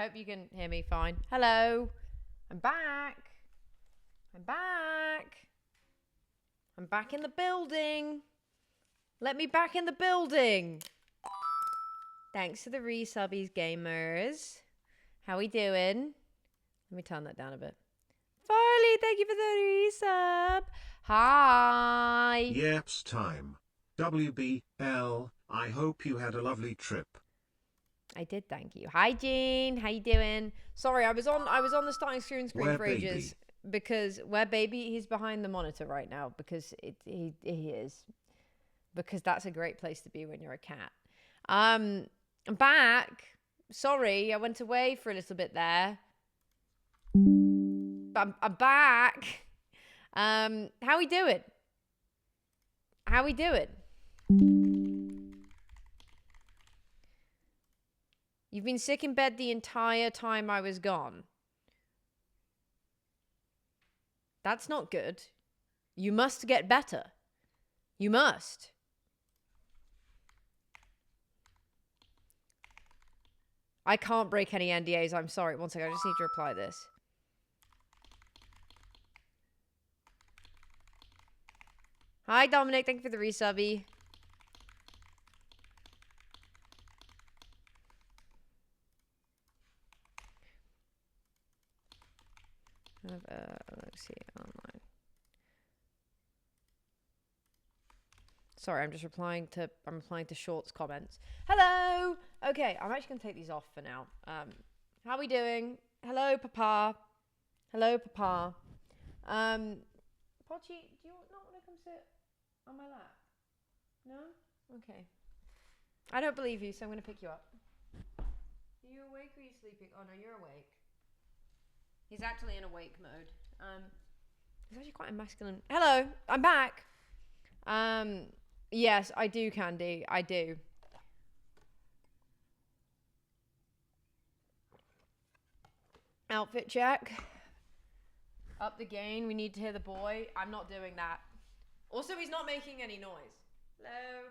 hope you can hear me fine. Hello. I'm back. I'm back. I'm back in the building. Let me back in the building. Thanks to the resubbies, gamers. How we doing? Let me turn that down a bit. Farley, thank you for the resub. Hi. Yaps time. WBL, I hope you had a lovely trip. I did, thank you. Hi, Jean. How you doing? Sorry, I was on the starting screen Where for baby? ages because where baby, he's behind the monitor right now because he is, because that's a great place to be when you're a cat. I'm back. Sorry, I went away for a little bit there. But I'm back. How we doing? How we doing? You've been sick in bed the entire time I was gone. That's not good. You must get better. You must. I can't break any NDAs. I'm sorry. One second. I just need to reply this. Hi, Dominic. Thank you for the resubby. Let's see online. Sorry, I'm replying to Short's comments. Hello. Okay, I'm actually gonna take these off for now. How we doing? Hello, Papa. Hello, Papa. Pochi, do you not want to come sit on my lap? No? Okay. I don't believe you, so I'm gonna pick you up. Are you awake or are you sleeping? Oh no, you're awake. He's actually in awake mode. He's actually quite a masculine. Hello, I'm back. Yes, I do, Candy. I do. Outfit check. Up the gain. We need to hear the boy. I'm not doing that. Also, he's not making any noise. Hello.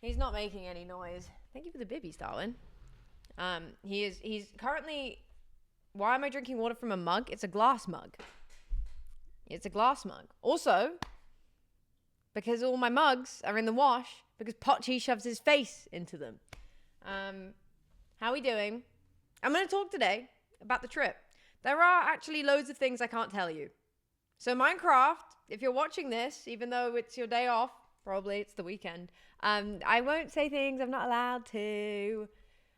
He's not making any noise. Thank you for the bibbies, darling. He's currently... Why am I drinking water from a mug? It's a glass mug. It's a glass mug. Also, because all my mugs are in the wash, because Pochi shoves his face into them. How are we doing? I'm going to talk today about the trip. There are actually loads of things I can't tell you. So Minecraft, if you're watching this, even though it's your day off, probably it's the weekend, I won't say things I'm not allowed to.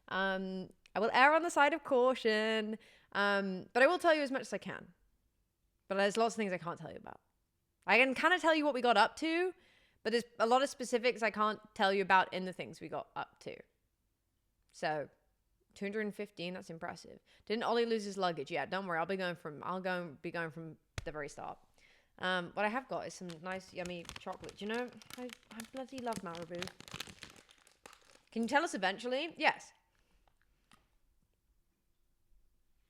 I will err on the side of caution. But I will tell you as much as I can. But there's lots of things I can't tell you about. I can kind of tell you what we got up to, but there's a lot of specifics I can't tell you about in the things we got up to. So, 215, that's impressive. Didn't Ollie lose his luggage? Yeah, don't worry. I'll be going from the very start. What I have got is some nice, yummy chocolate. You know, I bloody love Marabou. Can you tell us eventually? Yes.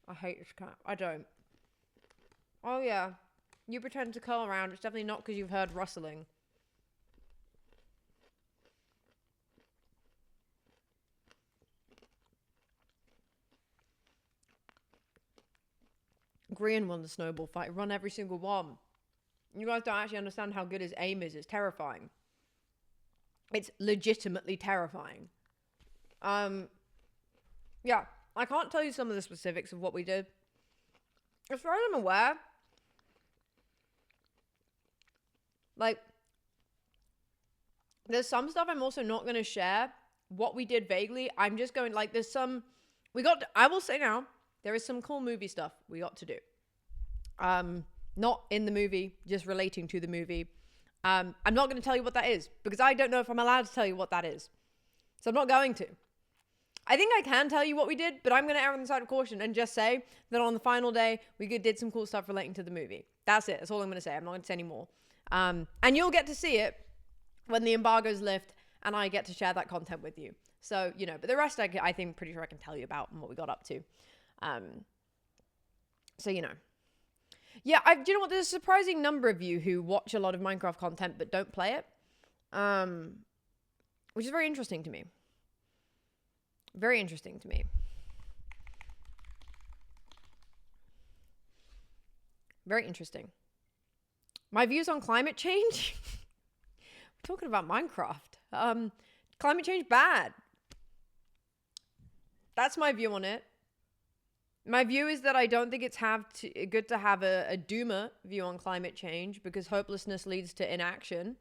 I hate this cat. I don't. Oh, yeah. You pretend to curl around. It's definitely not because you've heard rustling. Grian won the snowball fight. Run every single one. You guys don't actually understand how good his aim is. It's terrifying. It's legitimately terrifying. Yeah. I can't tell you some of the specifics of what we did. As far as I'm aware, like, there's some stuff I'm also not going to share. What we did vaguely, I'm just going, like, I will say now, there is some cool movie stuff we got to do. Not in the movie, just relating to the movie. I'm not going to tell you what that is, because I don't know if I'm allowed to tell you what that is. So I'm not going to. I think I can tell you what we did, but I'm going to err on the side of caution and just say that on the final day, we did some cool stuff relating to the movie. That's it. That's all I'm going to say. I'm not going to say any more. And you'll get to see it when the embargoes lift and I get to share that content with you. So, you know, but the rest I think pretty sure I can tell you about and what we got up to. So, you know. Yeah, do you know what? There's a surprising number of you who watch a lot of Minecraft content but don't play it. Which is very interesting to me. Very interesting to me. Very interesting. My views on climate change. We're talking about Minecraft. Climate change bad. That's my view on it. My view is that I don't think it's good to have a doomer view on climate change, because hopelessness leads to inaction.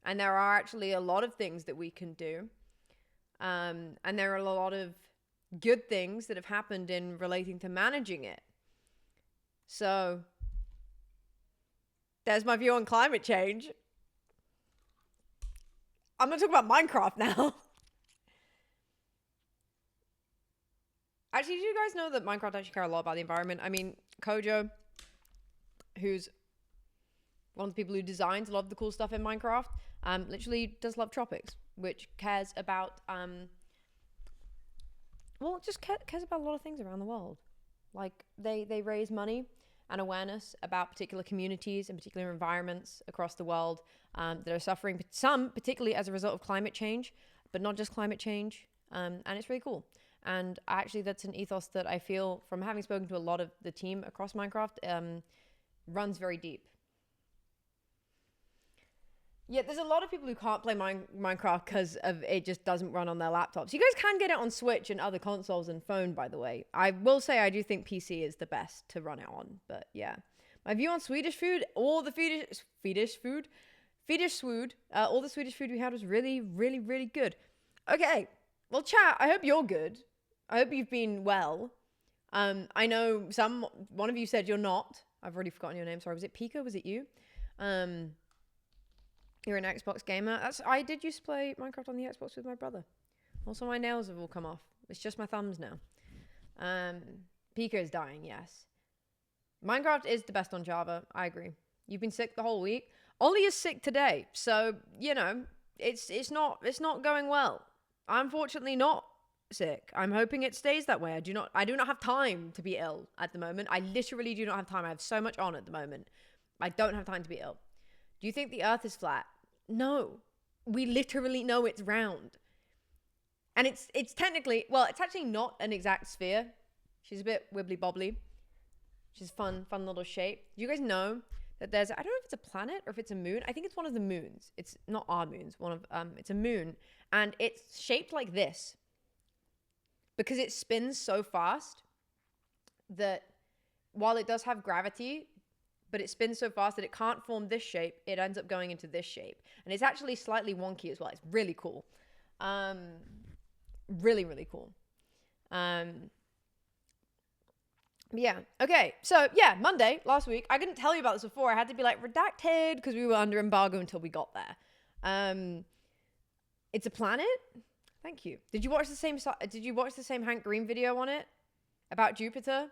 And there are actually a lot of things that we can do. And there are a lot of good things that have happened in relating to managing it. So there's my view on climate change. I'm going to talk about Minecraft now. Actually, do you guys know that Minecraft actually care a lot about the environment? I mean, Kojo, who's one of the people who designs a lot of the cool stuff in Minecraft, literally does love tropics, which cares about, cares about a lot of things around the world. Like, they raise money and awareness about particular communities and particular environments across the world that are suffering, some particularly as a result of climate change, but not just climate change. And it's really cool. And actually, that's an ethos that I feel, from having spoken to a lot of the team across Minecraft, runs very deep. Yeah, there's a lot of people who can't play Minecraft because of it just doesn't run on their laptops. You guys can get it on Switch and other consoles and phone, by the way. I will say I do think PC is the best to run it on, but yeah. My view on Swedish food, all the Swedish food we had was really, really, really good. Okay, well, chat, I hope you're good. I hope you've been well. I know one of you said you're not. I've already forgotten your name. Sorry, was it Pika? Was it you? You're an Xbox gamer. I did used to play Minecraft on the Xbox with my brother. Also, my nails have all come off. It's just my thumbs now. Pika is dying, yes. Minecraft is the best on Java. I agree. You've been sick the whole week. Ollie is sick today, so it's not going well. I'm fortunately not sick. I'm hoping it stays that way. I do not have time to be ill at the moment. I literally do not have time. I have so much on at the moment. I don't have time to be ill. Do you think the earth is flat? No. We literally know it's round. And it's technically, well, it's actually not an exact sphere. She's a bit wibbly bobbly. She's fun little shape. Do you guys know that I don't know if it's a planet or if it's a moon. I think it's one of the moons. It's not our moons. It's a moon. And it's shaped like this because it spins so fast that while it does have gravity, but it spins so fast that it can't form this shape, it ends up going into this shape. And it's actually slightly wonky as well. It's really cool. Really, really cool. Yeah. Okay. So yeah, Monday last week. I couldn't tell you about this before. I had to be like redacted because we were under embargo until we got there. It's a planet. Thank you. Did you watch the same Hank Green video on it about Jupiter?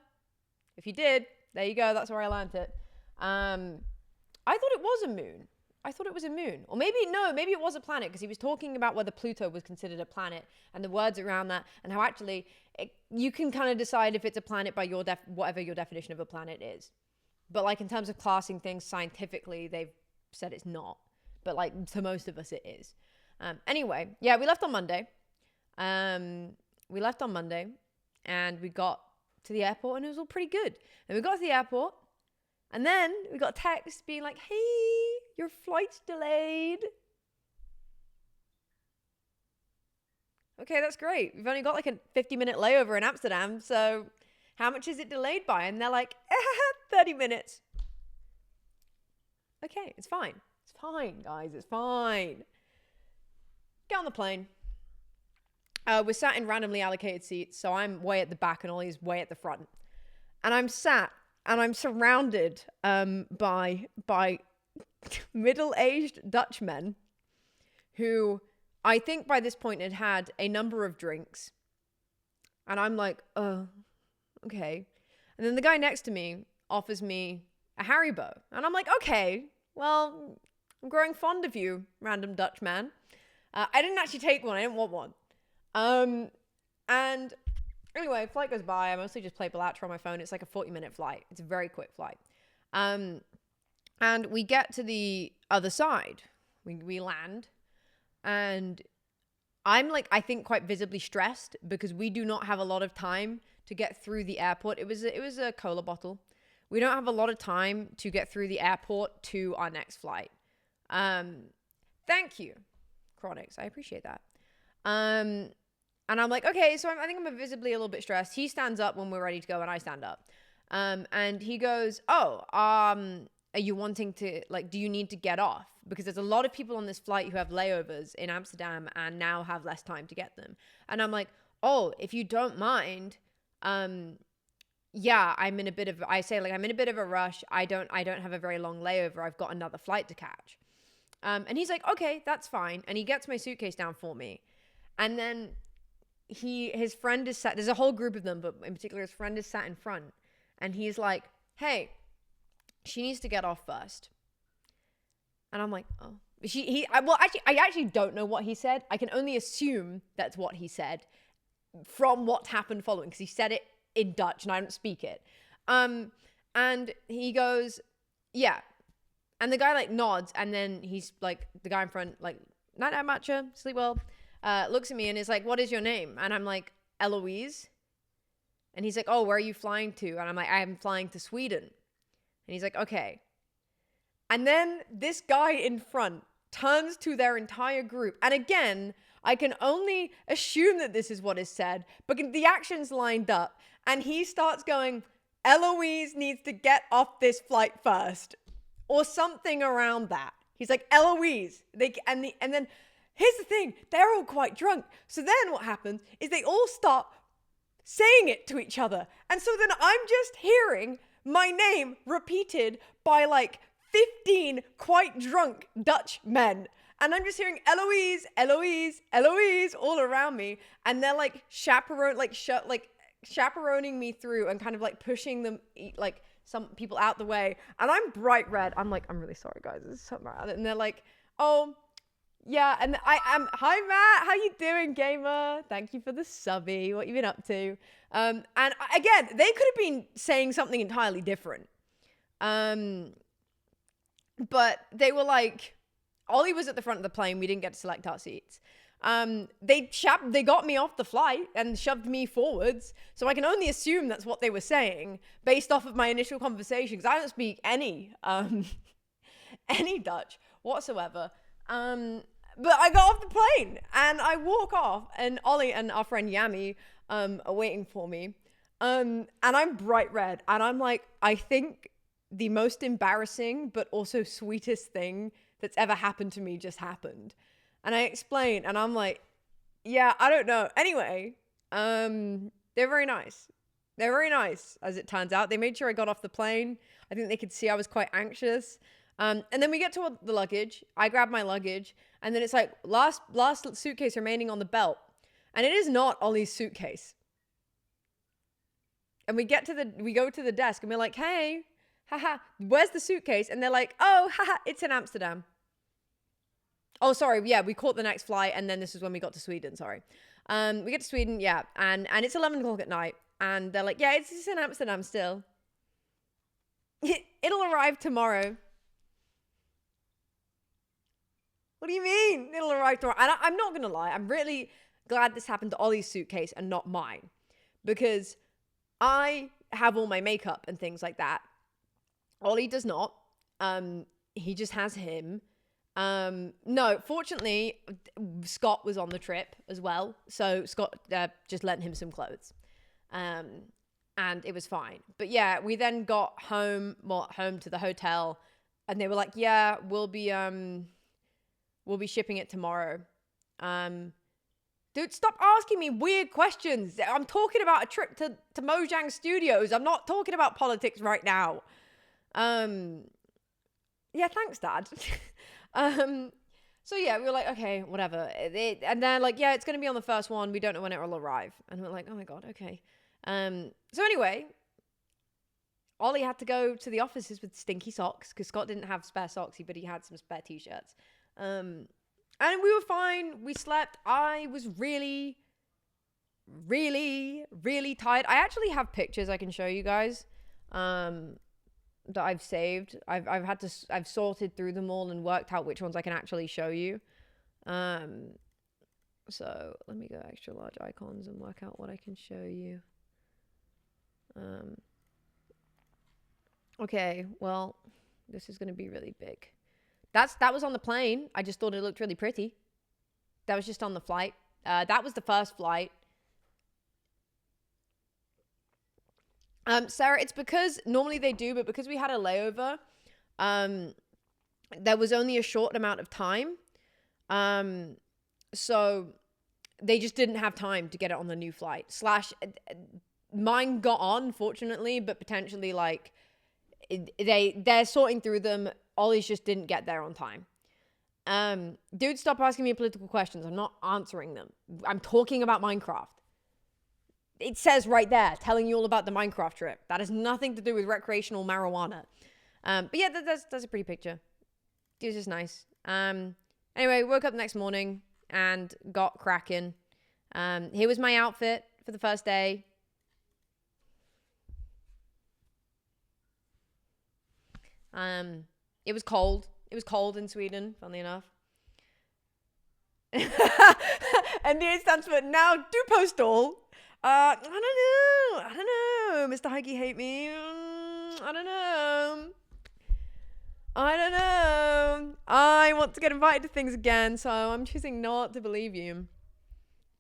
If you did, there you go. That's where I learned it. I thought it was a moon. I thought it was a moon. Or maybe it was a planet, because he was talking about whether Pluto was considered a planet and the words around that, and how actually you can kind of decide if it's a planet by whatever your definition of a planet is. But like in terms of classing things scientifically, they've said it's not. But like to most of us it is. Anyway, yeah, we left on Monday. And we got to the airport and it was all pretty good. And we got to the airport and then we got a text being like, hey, your flight's delayed. Okay, that's great. We've only got like a 50-minute layover in Amsterdam, so how much is it delayed by? And they're like, 30 minutes. Okay, it's fine. It's fine, guys. It's fine. Get on the plane. We're sat in randomly allocated seats, so I'm way at the back and Ollie's way at the front. And I'm sat and I'm surrounded by middle-aged Dutch men who I think by this point had a number of drinks. And I'm like, oh, okay. And then the guy next to me offers me a Haribo. And I'm like, okay, well, I'm growing fond of you, random Dutch man. I didn't actually take one. I didn't want one. And anyway, flight goes by. I mostly just play Balatro on my phone. It's like a 40-minute flight. It's a very quick flight. And we get to the other side. We land. And I'm like, I think quite visibly stressed because we do not have a lot of time to get through the airport. It was a cola bottle. we don't have a lot of time to get through the airport to our next flight. Thank you, Chronix. I appreciate that. And I'm like, okay, so I think I'm visibly a little bit stressed. He stands up when we're ready to go, and I stand up. And he goes, are you wanting to, like, do you need to get off? Because there's a lot of people on this flight who have layovers in Amsterdam and now have less time to get them. And I'm like, oh, if you don't mind, yeah, I'm in a bit of a rush. I don't have a very long layover. I've got another flight to catch. And he's like, okay, that's fine. And he gets my suitcase down for me. And then his friend is sat, there's a whole group of them, but in particular, his friend is sat in front. And he's like, hey, she needs to get off first. And I'm like, oh. I actually don't know what he said. I can only assume that's what he said from what happened following, because he said it in Dutch and I don't speak it. And he goes, yeah. And the guy like nods, and then he's like, the guy in front, like, night night matcha, sleep well, looks at me and is like, what is your name? And I'm like, Eloise. And he's like, oh, where are you flying to? And I'm like, I'm flying to Sweden. And he's like, okay. And then this guy in front turns to their entire group. And again, I can only assume that this is what is said, but the actions lined up. And he starts going, Eloise needs to get off this flight first. Or something around that. He's like, Eloise. And then, here's the thing. They're all quite drunk. So then what happens is they all start saying it to each other. And so then I'm just hearing my name repeated by like 15 quite drunk Dutch men. And I'm just hearing Eloise, Eloise, Eloise all around me. And they're like chaperoning me through and kind of like pushing them, like some people out the way. And I'm bright red. I'm like, I'm really sorry, guys. This is so bad. And they're like, oh, yeah. And I am, hi, Matt. How you doing, gamer? Thank you for the subby. What you been up to? And again, they could have been saying something entirely different. But they were like, Ollie was at the front of the plane. We didn't get to select our seats. They got me off the flight and shoved me forwards. So I can only assume that's what they were saying based off of my initial conversation, because I don't speak any Dutch whatsoever. But I got off the plane and I walk off, and Ollie and our friend Yami are waiting for me. And I'm bright red, and I'm like, I think the most embarrassing but also sweetest thing that's ever happened to me just happened. And I explain, and I'm like, yeah, I don't know. Anyway, they're very nice. They're very nice, as it turns out. They made sure I got off the plane. I think they could see I was quite anxious. And then we get to the luggage. I grab my luggage, and then it's like, last suitcase remaining on the belt. And it is not Ollie's suitcase. And we go to the desk, and we're like, hey, haha, where's the suitcase? And they're like, oh, haha, it's in Amsterdam. Oh, sorry. Yeah, we caught the next flight, and then this is when we got to Sweden. Sorry. We get to Sweden, yeah, and it's 11 o'clock at night, and they're like, yeah, it's in Amsterdam still. It'll arrive tomorrow. What do you mean? It'll arrive tomorrow. And I'm not going to lie. I'm really glad this happened to Ollie's suitcase and not mine, because I have all my makeup and things like that. Ollie does not. He just has him. No, fortunately, Scott was on the trip as well. So Scott just lent him some clothes. And it was fine. But yeah, we then got home to the hotel, and they were like, yeah, we'll be shipping it tomorrow. Dude, stop asking me weird questions. I'm talking about a trip to Mojang Studios. I'm not talking about politics right now. Yeah, thanks, Dad. So yeah, we were like, okay, whatever. And they're like, yeah, it's going to be on the first one. We don't know when it will arrive. And we're like, oh my God, okay. So anyway, Ollie had to go to the offices with stinky socks because Scott didn't have spare socks, but he had some spare t-shirts. And we were fine. We slept. I was really, really, really tired. I actually have pictures I can show you guys. That I've saved. I've sorted through them all and worked out which ones I can actually show you. So let me go extra large icons and work out what I can show you. Okay, well, this is going to be really big. That was on the plane. I just thought it looked really pretty. That was just on the flight. That was the first flight. Sarah, it's because normally they do, but because we had a layover, there was only a short amount of time. So they just didn't have time to get it on the new flight. Mine got on, fortunately, but potentially like they're sorting through them. Ollie's just didn't get there on time. Dude, stop asking me political questions. I'm not answering them. I'm talking about Minecraft. It says right there, telling you all about the Minecraft trip. That has nothing to do with recreational marijuana. But yeah, that's a pretty picture. Dude's just nice. Anyway, woke up the next morning and got cracking. Here was my outfit for the first day. It was cold. It was cold in Sweden, funnily enough. And the A stands for now do postal. I don't know. Mr. Hikey hate me. I don't know. I want to get invited to things again, so I'm choosing not to believe you.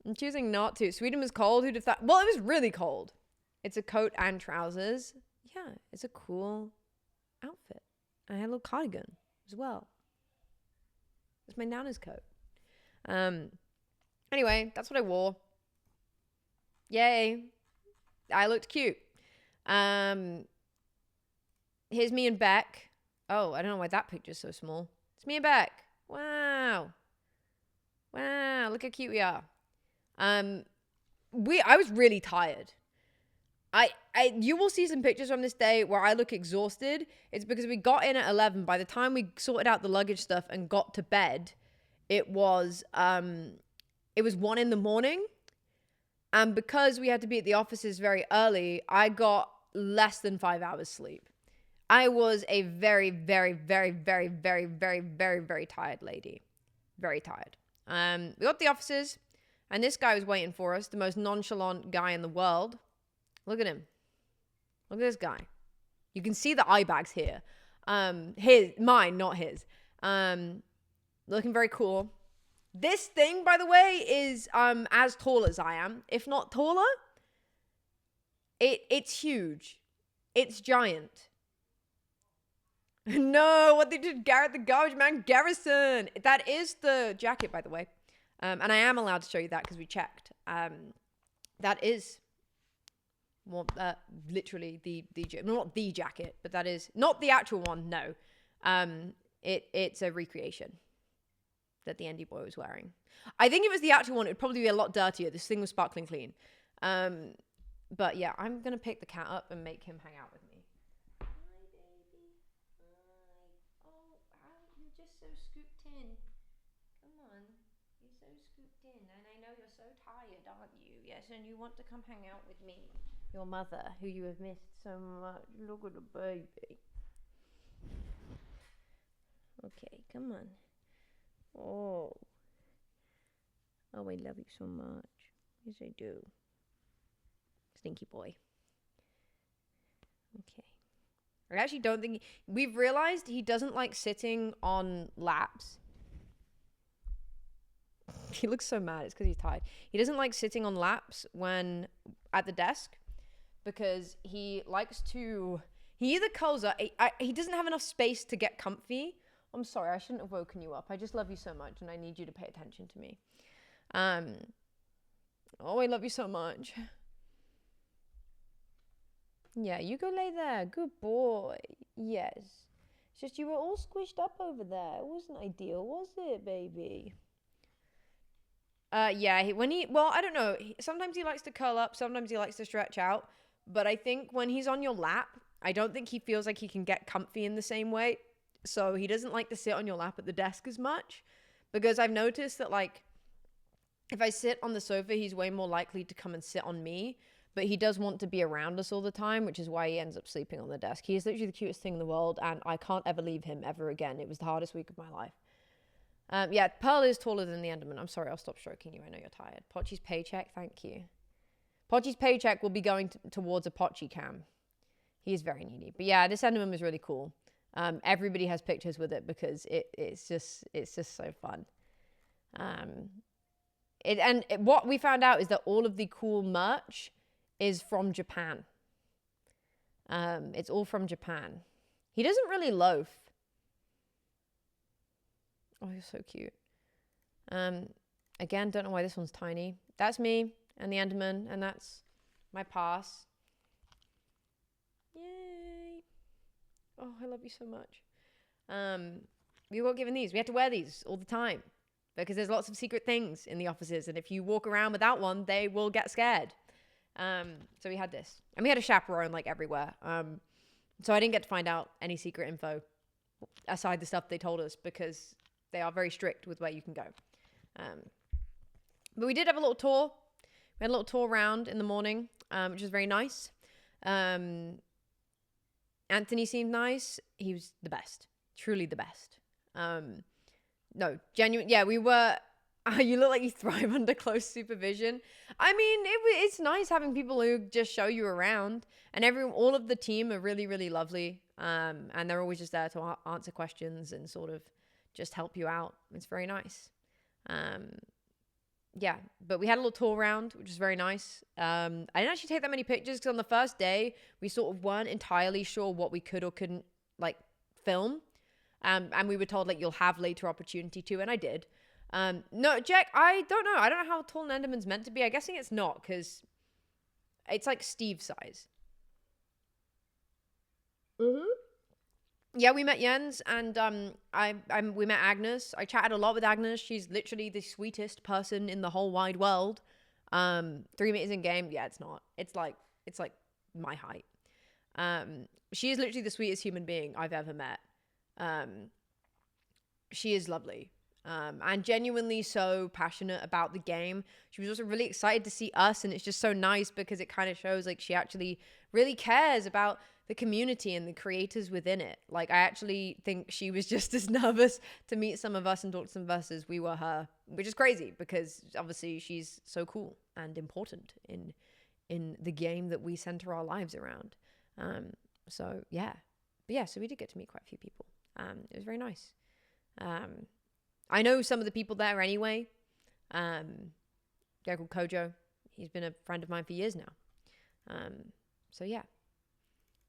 I'm choosing not to. Sweden was cold. Who'd have thought? Well, it was really cold. It's a coat and trousers. Yeah, it's a cool outfit. I had a little cardigan as well. It's my Nana's coat. Anyway, that's what I wore. Yay. I looked cute. Here's me and Beck. Oh, I don't know why that picture's so small. It's me and Beck. Wow. Look how cute we are. I was really tired. You will see some pictures from this day where I look exhausted. It's because we got in at 11. By the time we sorted out the luggage stuff and got to bed, it was 1 a.m. And because we had to be at the offices very early, I got less than 5 hours sleep. I was a very, very, very, very, very, very, very, very tired lady. Very tired. We got to the offices, and this guy was waiting for us, the most nonchalant guy in the world. Look at him. Look at this guy. You can see the eye bags here. Mine, not his. Looking very cool. This thing, by the way, is as tall as I am, if not taller. It's huge. It's giant. No, what they did, Garrett the Garbage Man Garrison. That is the jacket, by the way. And I am allowed to show you that because we checked. That is literally the not the jacket, but that is not the actual one. No, it's a recreation that the Andy boy was wearing. I think if it was the actual one, it'd probably be a lot dirtier. This thing was sparkling clean. But yeah, I'm gonna pick the cat up and make him hang out with me. Hi, baby. Hi. Oh, wow, you're just so scooped in. Come on, you're so scooped in, and I know you're so tired, aren't you? Yes, and you want to come hang out with me. Your mother, who you have missed so much. Look at the baby. Okay, come on. Oh, I love you so much. Yes, I do. Stinky boy. Okay. I actually don't think... We've realized he doesn't like sitting on laps. He looks so mad. It's because he's tired. He doesn't like sitting on laps when at the desk because he likes to... He either curls up... He doesn't have enough space to get comfy. I'm sorry, I shouldn't have woken you up. I just love you so much, and I need you to pay attention to me. Oh, I love you so much. Yeah, you go lay there. Good boy. Yes. It's just you were all squished up over there. It wasn't ideal, was it, baby? Yeah, well, I don't know. Sometimes he likes to curl up. Sometimes he likes to stretch out. But I think when he's on your lap, I don't think he feels like he can get comfy in the same way. So he doesn't like to sit on your lap at the desk as much, because I've noticed that, like, if I sit on the sofa, he's way more likely to come and sit on me, but he does want to be around us all the time, which is why he ends up sleeping on the desk. He is literally the cutest thing in the world, and I can't ever leave him ever again. It was the hardest week of my life. Yeah, Pearl is taller than the Enderman. I'm sorry, I'll stop stroking you. I know you're tired. Pochi's paycheck, thank you. Pochi's paycheck will be going towards a Pochi cam He's very needy. But yeah, this Enderman was really cool. Everybody has pictures with it because it's just so fun. What we found out is that all of the cool merch is from Japan. It's all from Japan. He doesn't really loaf. Oh, you're so cute. Again, don't know why this one's tiny. That's me and the Enderman, and that's my pass. Yay. Oh, I love you so much. We got given these. We had to wear these all the time because there's lots of secret things in the offices, and if you walk around without one, they will get scared. So we had this, and we had a chaperone like everywhere. So I didn't get to find out any secret info aside the stuff they told us because they are very strict with where you can go. But we did have a little tour. We had a little tour around in the morning, which was very nice. Anthony seemed nice. He was the best, truly the best. No, genuine. Yeah, we were. You look like you thrive under close supervision. I mean, it's nice having people who just show you around, and all of the team are really, really lovely. And they're always just there to answer questions and sort of just help you out. It's very nice. Yeah, but we had a little tour around, which was very nice. I didn't actually take that many pictures because on the first day, we sort of weren't entirely sure what we could or couldn't like film. And we were told like you'll have later opportunity to, and I did. No, Jack, I don't know. I don't know how tall an Enderman's meant to be. I'm guessing it's not because it's like Steve's size. Mm-hmm. Yeah, we met Jens and we met Agnes. I chatted a lot with Agnes. She's literally the sweetest person in the whole wide world. 3 meters in game. Yeah, it's not. It's like my height. She is literally the sweetest human being I've ever met. She is lovely. And genuinely so passionate about the game. She was also really excited to see us, and it's just so nice because it kind of shows like she actually really cares about the community and the creators within it. Like I actually think she was just as nervous to meet some of us and talk to some of us as we were her, which is crazy because obviously she's so cool and important in the game that we center our lives around. So yeah, but yeah, so we did get to meet quite a few people. It was very nice. I know some of the people there anyway. Guy called Kojo. He's been a friend of mine for years now. So yeah.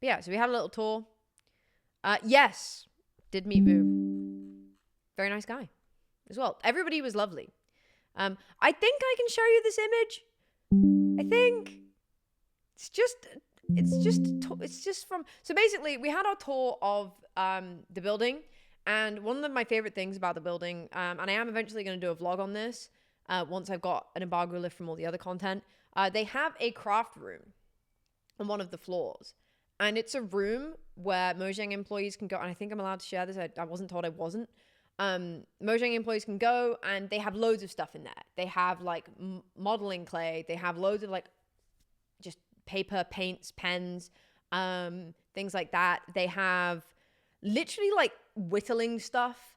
But yeah, so we had a little tour. Yes, did meet Vu. Very nice guy as well. Everybody was lovely. I think I can show you this image. I think it's just from, so basically we had our tour of the building. And one of my favorite things about the building, and I am eventually going to do a vlog on this once I've got an embargo lift from all the other content, they have a craft room on one of the floors. And it's a room where Mojang employees can go, and I think I'm allowed to share this. I wasn't told I wasn't. Mojang employees can go, and they have loads of stuff in there. They have like modeling clay. They have loads of like just paper, paints, pens, things like that. They have literally like whittling stuff.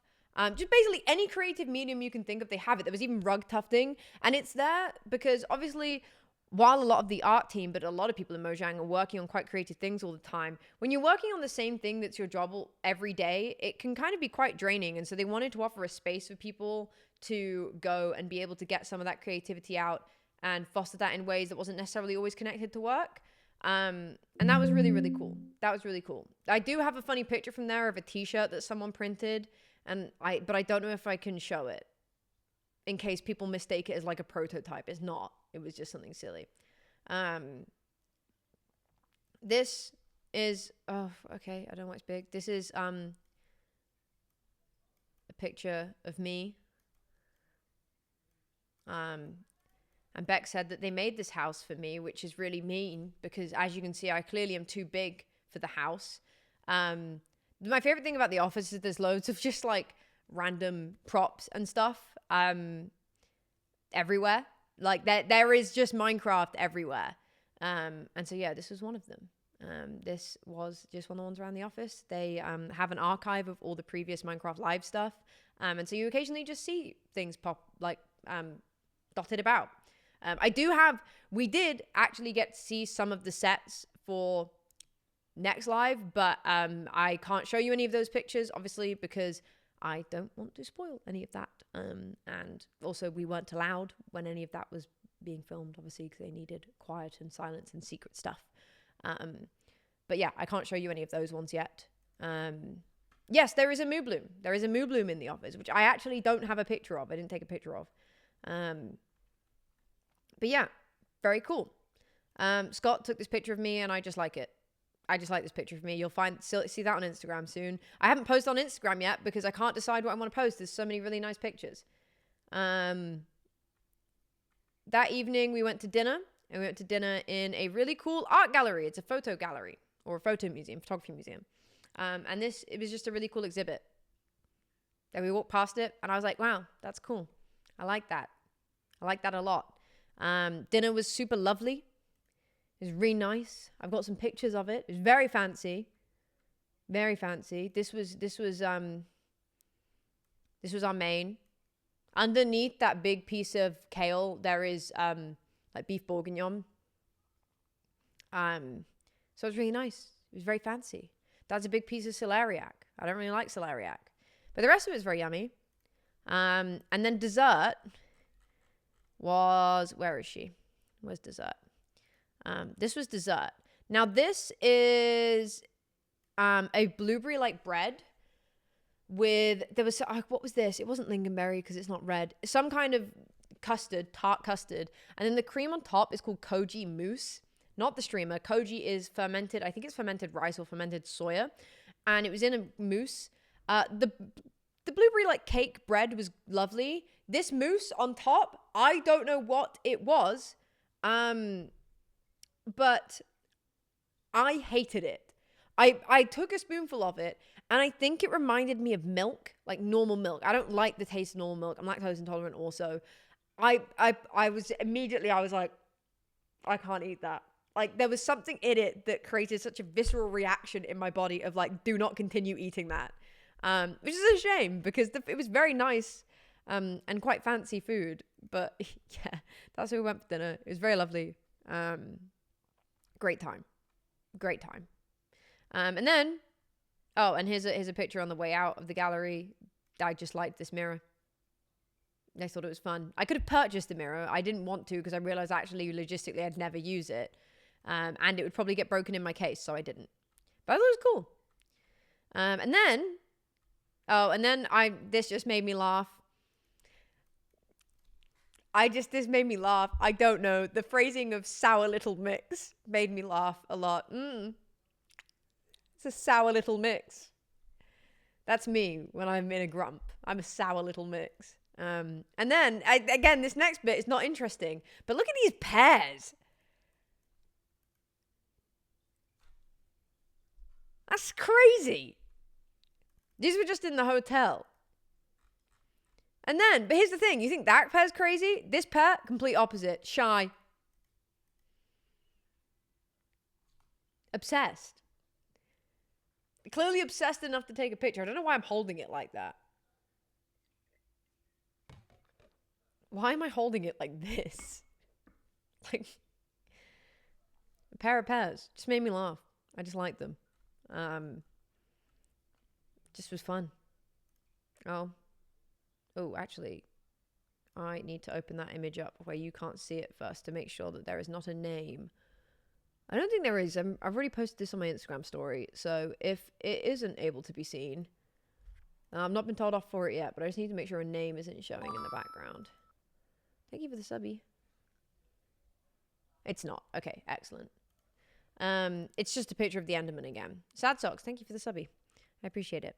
Just basically any creative medium you can think of, they have it. There was even rug tufting, and it's there because obviously while a lot of the art team, but a lot of people in Mojang are working on quite creative things all the time, when you're working on the same thing that's your job every day, it can kind of be quite draining. And so they wanted to offer a space for people to go and be able to get some of that creativity out and foster that in ways that wasn't necessarily always connected to work. And that was really, really cool. That was really cool. I do have a funny picture from there of a t-shirt that someone printed, but I don't know if I can show it in case people mistake it as like a prototype. It's not. It was just something silly. This is, oh, okay. I don't know why it's big. This is a picture of me. And Beck said that they made this house for me, which is really mean because as you can see, I clearly am too big for the house. My favorite thing about the office is there's loads of just like random props and stuff everywhere. Like there is just Minecraft everywhere. And so yeah, this was one of them. This was just one of the ones around the office. They have an archive of all the previous Minecraft live stuff. And so you occasionally just see things pop like dotted about. We did actually get to see some of the sets for next live, but I can't show you any of those pictures, obviously, because I don't want to spoil any of that. And also, we weren't allowed when any of that was being filmed, obviously, because they needed quiet and silence and secret stuff. But yeah, I can't show you any of those ones yet. Yes, there is a Moo Bloom. There is a Moo Bloom in the office, which I actually don't have a picture of. I didn't take a picture of. But yeah, very cool. Scott took this picture of me, and I just like it. I just like this picture of me. You'll see that on Instagram soon. I haven't posted on Instagram yet because I can't decide what I want to post. There's so many really nice pictures. That evening, we went to dinner. And we went to dinner in a really cool art gallery. It's a photo gallery or a photo museum, photography museum. And it was just a really cool exhibit. And we walked past it, and I was like, wow, that's cool. I like that. I like that a lot. Dinner was super lovely. It was really nice. I've got some pictures of it. It was very fancy. Very fancy. This was our main. Underneath that big piece of kale, there is like beef bourguignon. So it was really nice. It was very fancy. That's a big piece of celeriac. I don't really like celeriac, but the rest of it was very yummy. And then dessert was, where is she? Where's dessert? This was dessert. Now this is a blueberry like bread with, what was this? It wasn't lingonberry because it's not red. Some kind of custard, tart custard. And then the cream on top is called koji mousse, not the streamer. Koji is fermented, I think it's fermented rice or fermented soya. And it was in a mousse. The blueberry like cake bread was lovely. This mousse on top, I don't know what it was. But I hated it. I took a spoonful of it, and I think it reminded me of milk, like normal milk. I don't like the taste of normal milk. I'm lactose intolerant also. I was like, I can't eat that. Like, there was something in it that created such a visceral reaction in my body of like, do not continue eating that. Which is a shame because it was very nice and quite fancy food. But yeah, that's where we went for dinner. It was very lovely. Great time. And then, and here's a picture on the way out of the gallery. I just liked this mirror. I thought it was fun. I could have purchased the mirror. I didn't want to because I realized actually logistically I'd never use it. And it would probably get broken in my case, so I didn't. But I thought it was cool. And then this just made me laugh. This made me laugh. I don't know. The phrasing of sour little mix made me laugh a lot. It's a sour little mix. That's me when I'm in a grump. I'm a sour little mix. And then, again, this next bit is not interesting. But look at these pears. That's crazy. These were just in the hotel. And then, but here's the thing. You think that pear's crazy? This pear, complete opposite. Shy. Obsessed. Clearly obsessed enough to take a picture. I don't know why I'm holding it like that. Why am I holding it like this? Like, a pair of pears. Just made me laugh. I just like them. Just was fun. Oh, actually, I need to open that image up where you can't see it first to make sure that there is not a name. I don't think there is. I've already posted this on my Instagram story. So if it isn't able to be seen, I've not been told off for it yet, but I just need to make sure a name isn't showing in the background. Thank you for the subby. It's not. Okay, excellent. It's just a picture of the Enderman again. Sad Socks, thank you for the subby. I appreciate it.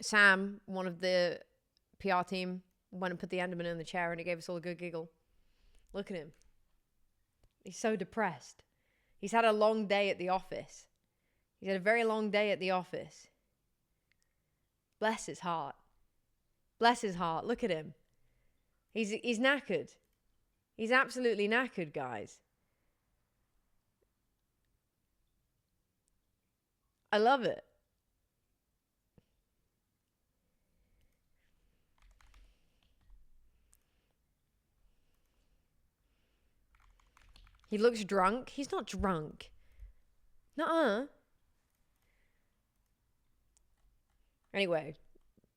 Sam, one of the PR team, went and put the Enderman in the chair and it gave us all a good giggle. Look at him. He's so depressed. He's had a long day at the office. He's had a very long day at the office. Bless his heart. Bless his heart. Look at him. He's knackered. He's absolutely knackered, guys. I love it. He looks drunk. He's not drunk. Nuh-uh. Anyway,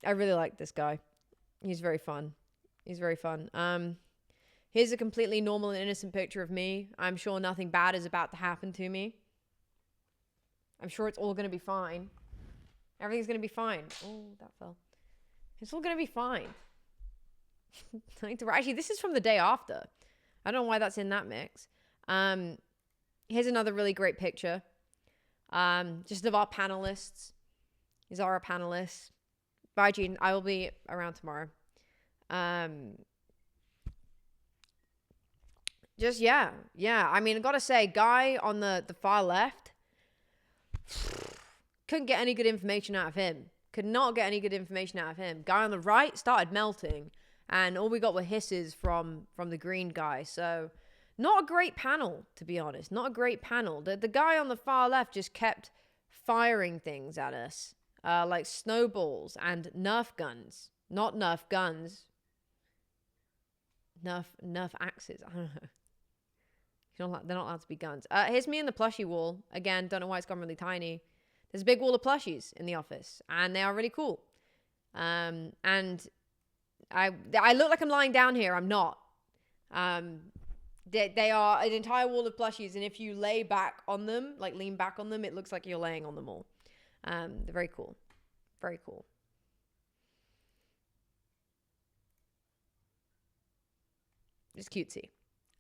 I really like this guy. He's very fun. He's very fun. Here's a completely normal and innocent picture of me. I'm sure nothing bad is about to happen to me. I'm sure it's all going to be fine. Everything's going to be fine. Oh, that fell. It's all going to be fine. Actually, this is from the day after. I don't know why that's in that mix. Here's another really great picture. Just of our panelists. These are our panelists. Bye, Gene. I will be around tomorrow. Just, yeah. I mean, I gotta say, guy on the far left, couldn't get any good information out of him. Could not get any good information out of him. Guy on the right started melting, and all we got were hisses from the green guy. So, not a great panel, to be honest. Not a great panel. The guy on the far left just kept firing things at us. Like snowballs and Nerf guns. Not Nerf guns. Nerf axes. I don't know. They're not allowed to be guns. Here's me in the plushie wall. Again, don't know why it's gone really tiny. There's a big wall of plushies in the office, and they are really cool. And I look like I'm lying down here. I'm not. They are an entire wall of plushies, and if you lay back on them, like lean back on them, it looks like you're laying on them all. They're very cool. Very cool. Just cutesy.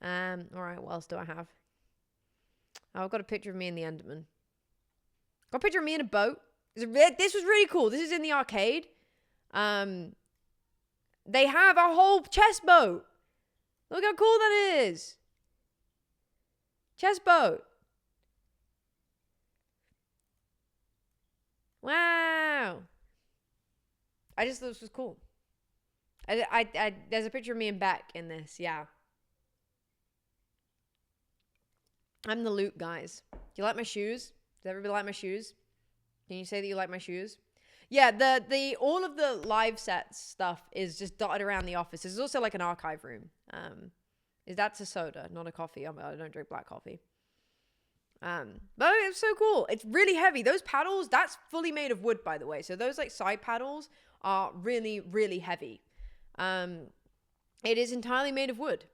All right, what else do I have? Oh, I've got a picture of me in the Enderman. Got a picture of me in a boat. This was really cool. This is in the arcade. They have a whole chest boat. Look how cool that is. Chest boat. Wow. I just thought this was cool. There's a picture of me and Beck in this, yeah. I'm the loot, guys. Do you like my shoes? Does everybody like my shoes? Can you say that you like my shoes? Yeah, the all of the live sets stuff is just dotted around the office. There's also like an archive room. That's a soda, not a coffee. I don't drink black coffee. But it's so cool. It's really heavy. Those paddles, that's fully made of wood, by the way. So those like side paddles are really, really heavy. It is entirely made of wood.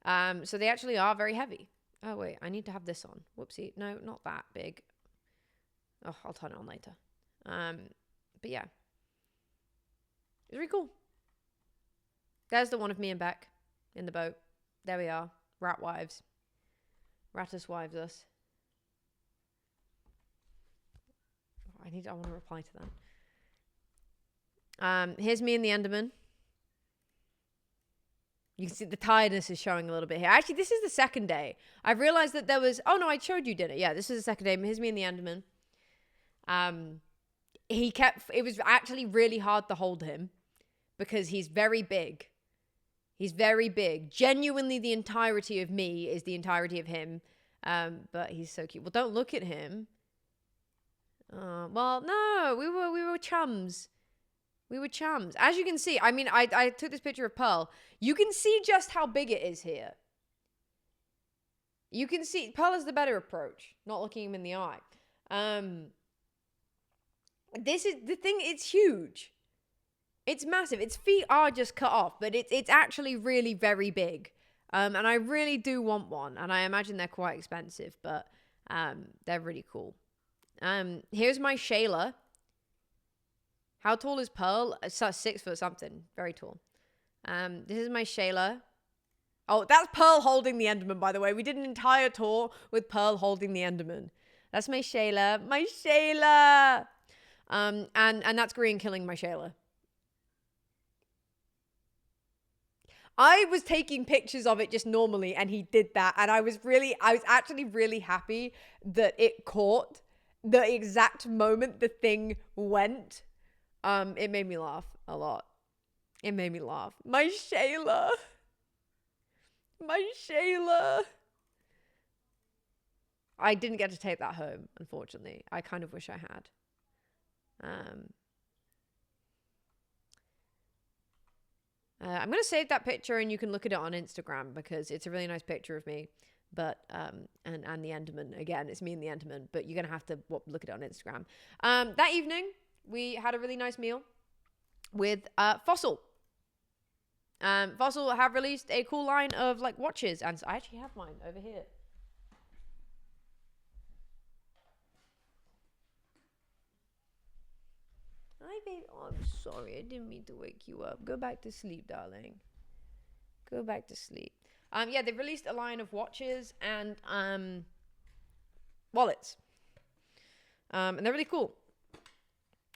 So they actually are very heavy. Oh, wait, I need to have this on. Whoopsie. No, not that big. Oh, I'll turn it on later. But yeah. It's really cool. There's the one of me and Beck in the boat. There we are. Rat wives. Rattus wives us. I want to reply to that. Here's me and the Enderman. You can see the tiredness is showing a little bit here. Actually, this is the second day. I've realized that there was... Oh, no, I showed you dinner. Yeah, this is the second day. Here's me and the Enderman. It was actually really hard to hold him because he's very big. He's very big. Genuinely, the entirety of me is the entirety of him. But he's so cute. Well, don't look at him. Well, no, we were chums. We were chums. As you can see, I mean, I took this picture of Pearl. You can see just how big it is here. You can see, Pearl is the better approach, not looking him in the eye. This is the thing, it's huge. It's massive. Its feet are just cut off, but it's actually really very big. And I really do want one, and I imagine they're quite expensive, but they're really cool. Here's my Shayla. How tall is Pearl? It's 6 foot something. Very tall. This is my Shayla. Oh, that's Pearl holding the Enderman, by the way. We did an entire tour with Pearl holding the Enderman. That's my Shayla. My Shayla! And that's Green killing my Shayla. I was taking pictures of it just normally, and he did that. And I was actually really happy that it caught the exact moment the thing went. It made me laugh a lot. It made me laugh. My Shayla. My Shayla. I didn't get to take that home, unfortunately. I kind of wish I had. I'm going to save that picture and you can look at it on Instagram because it's a really nice picture of me but and the Enderman again. It's me and the Enderman, but you're gonna have to look at it on Instagram. That evening we had a really nice meal with Fossil. Fossil have released a cool line of like watches, and so I actually have mine over here. Hi, babe. Oh, I'm sorry. I didn't mean to wake you up. Go back to sleep, darling. Go back to sleep. Yeah, they've released a line of watches and wallets. And they're really cool.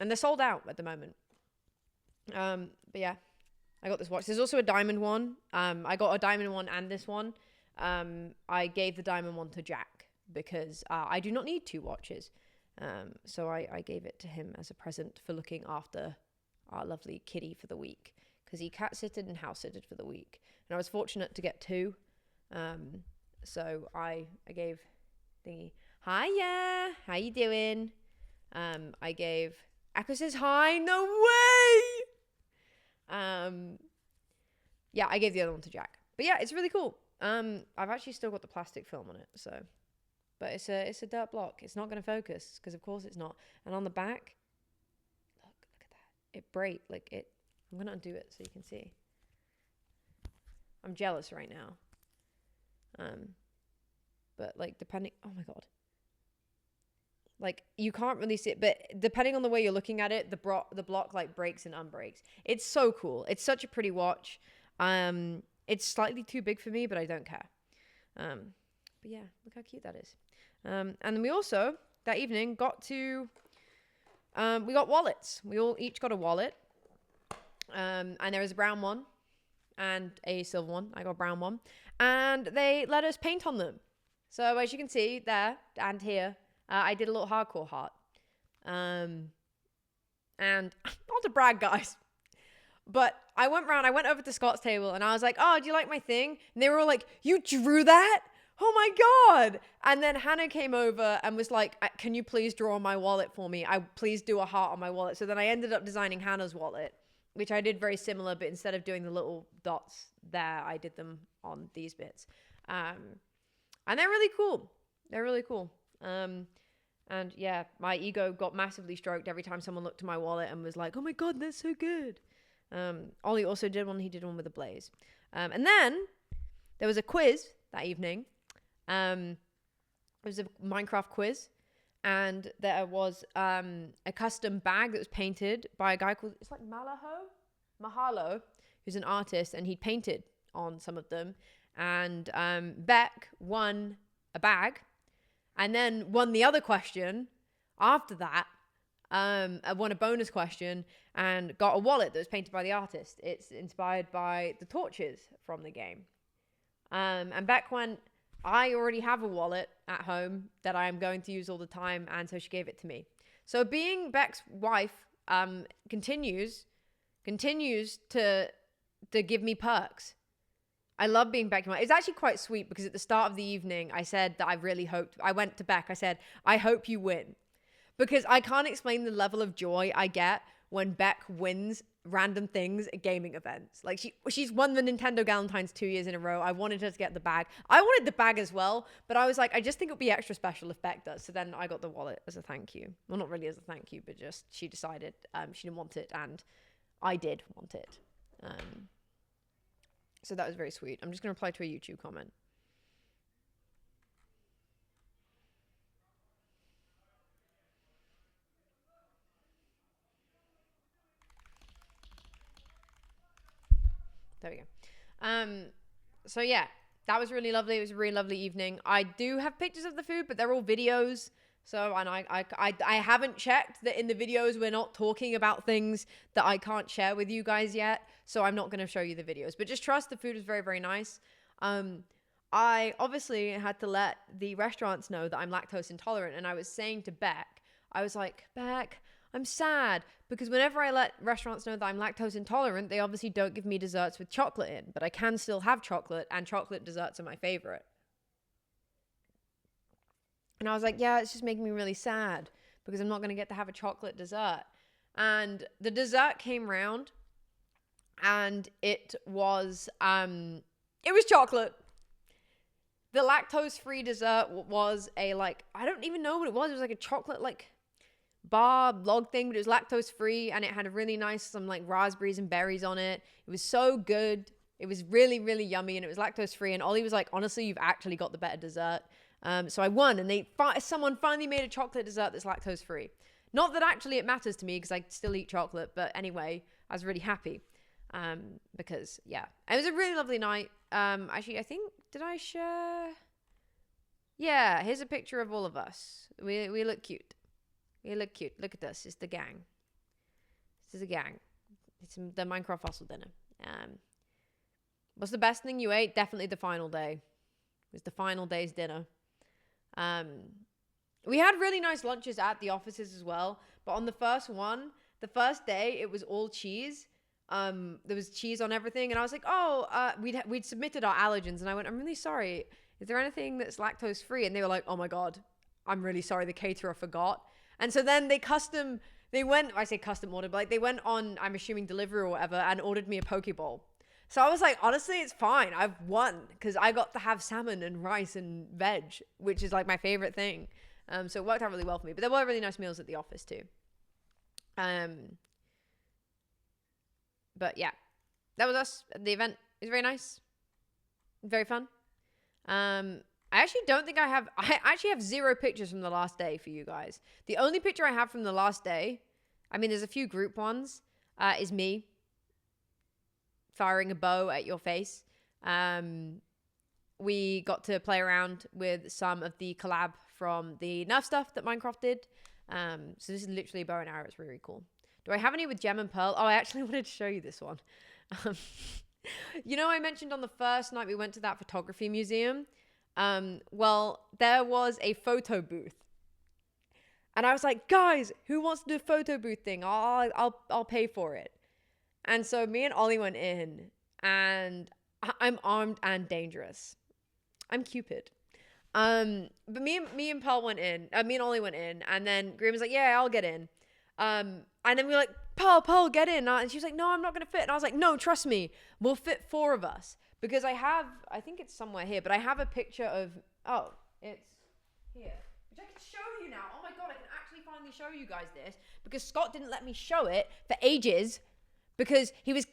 And they're sold out at the moment. But yeah, I got this watch. There's also a diamond one. I got a diamond one and this one. I gave the diamond one to Jack because I do not need 2 watches. So I gave it to him as a present for looking after our lovely kitty for the week, because he cat-sitted and house-sitted for the week. And I was fortunate to get 2. So I gave thingy, hiya, how you doing? I gave, Echo says hi, no way! Yeah, I gave the other one to Jack. But yeah, it's really cool. I've actually still got the plastic film on it, so... But it's a dirt block. It's not going to focus, because of course it's not. And on the back, look at that. It break, like it. I'm going to undo it so you can see. I'm jealous right now. But like depending, oh my God. Like you can't really see it, but depending on the way you're looking at it, the block like breaks and unbreaks. It's so cool. It's such a pretty watch. It's slightly too big for me, but I don't care. But yeah, look how cute that is. And then we also, that evening, got to, we got wallets. We all each got a wallet. And there was a brown one and a silver one. I got a brown one. And they let us paint on them. So as you can see there and here, I did a little hardcore heart. And not to brag, guys, but I went over to Scott's table and I was like, oh, do you like my thing? And they were all like, you drew that? Oh my God. And then Hannah came over and was like, can you please draw on my wallet for me? Please do a heart on my wallet. So then I ended up designing Hannah's wallet, which I did very similar, but instead of doing the little dots there, I did them on these bits. And they're really cool. They're really cool. And yeah, my ego got massively stroked every time someone looked at my wallet and was like, oh my God, that's so good. Ollie also did one. He did one with a blaze. And then there was a quiz that evening. It was a Minecraft quiz, and there was a custom bag that was painted by a guy called, it's like Mahalo, who's an artist, and he painted on some of them. And Beck won a bag, and then won the other question after that. Won a bonus question and got a wallet that was painted by the artist. It's inspired by the torches from the game. And Beck went, I already have a wallet at home that I am going to use all the time, and so she gave it to me. So being Beck's wife continues to give me perks. I love being Beck's wife. It's actually quite sweet because at the start of the evening, I said that I went to Beck, I said, I hope you win. Because I can't explain the level of joy I get when Beck wins random things at gaming events. Like she's won the Nintendo Galentine's 2 years in a row. I wanted her to get the bag. I wanted the bag as well, but I was like, I just think it would be extra special if Beck does. So then I got the wallet as a thank you. Well, not really as a thank you, but just she decided she didn't want it, and I did want it. So that was very sweet. I'm just going to reply to a YouTube comment. There we go. So yeah, that was really lovely. It was a really lovely evening. I do have pictures of the food, but they're all videos. So, and I haven't checked that in the videos we're not talking about things that I can't share with you guys yet. So I'm not going to show you the videos, but just trust the food is very, very nice. I obviously had to let the restaurants know that I'm lactose intolerant. And I was saying to Beck, I was like, Beck, I'm sad because whenever I let restaurants know that I'm lactose intolerant, they obviously don't give me desserts with chocolate in, but I can still have chocolate, and chocolate desserts are my favorite. And I was like, yeah, it's just making me really sad because I'm not going to get to have a chocolate dessert. And the dessert came round and it was chocolate. The lactose-free dessert was a, like, I don't even know what it was. It was like a chocolate, like, bar log thing, but it was lactose-free, and it had a really nice, some, like, raspberries and berries on it. It was so good. It was really, really yummy, and it was lactose-free, and Ollie was like, honestly, you've actually got the better dessert. So I won, and someone finally made a chocolate dessert that's lactose-free. Not that actually it matters to me, because I still eat chocolate, but anyway, I was really happy. Because, yeah. It was a really lovely night. Actually, I think, did I share? Yeah, here's a picture of all of us. We look cute. We look cute. Look at this. It's the gang. This is a gang. It's the Minecraft fossil dinner. What's the best thing you ate? Definitely the final day. It was the final day's dinner. We had really nice lunches at the offices as well. But on the first day, it was all cheese. There was cheese on everything. And I was like, we'd submitted our allergens. And I went, I'm really sorry. Is there anything that's lactose free? And they were like, oh my God, I'm really sorry. The caterer forgot. And so then they custom ordered, but like they went on, I'm assuming delivery or whatever, and ordered me a poke bowl. So I was like, honestly, it's fine. I've won because I got to have salmon and rice and veg, which is like my favorite thing. So it worked out really well for me. But there were really nice meals at the office too. But yeah, that was us at the event. It was very nice. Very fun. I actually don't think I actually have 0 pictures from the last day for you guys. The only picture I have from the last day, I mean, there's a few group ones, is me firing a bow at your face. We got to play around with some of the collab from the Nerf stuff that Minecraft did. So this is literally a bow and arrow. It's really, really cool. Do I have any with Gem and Pearl? Oh, I actually wanted to show you this one. You know, I mentioned on the first night we went to that photography museum. Well, there was a photo booth. And I was like, guys, who wants to do a photo booth thing? I'll pay for it. And so me and Ollie went in, and I'm armed and dangerous. I'm Cupid. But me and Pearl went in. Me and Ollie went in, and then Graham was like, "Yeah, I'll get in." And then we were like, "Pearl, get in." And she was like, "No, I'm not gonna fit." And I was like, "No, trust me, we'll fit 4 of us." Because I think it's somewhere here, but I have a picture of. Oh, it's here, which I can show you now. Oh my God, I can actually finally show you guys this because Scott didn't let me show it for ages. Because he was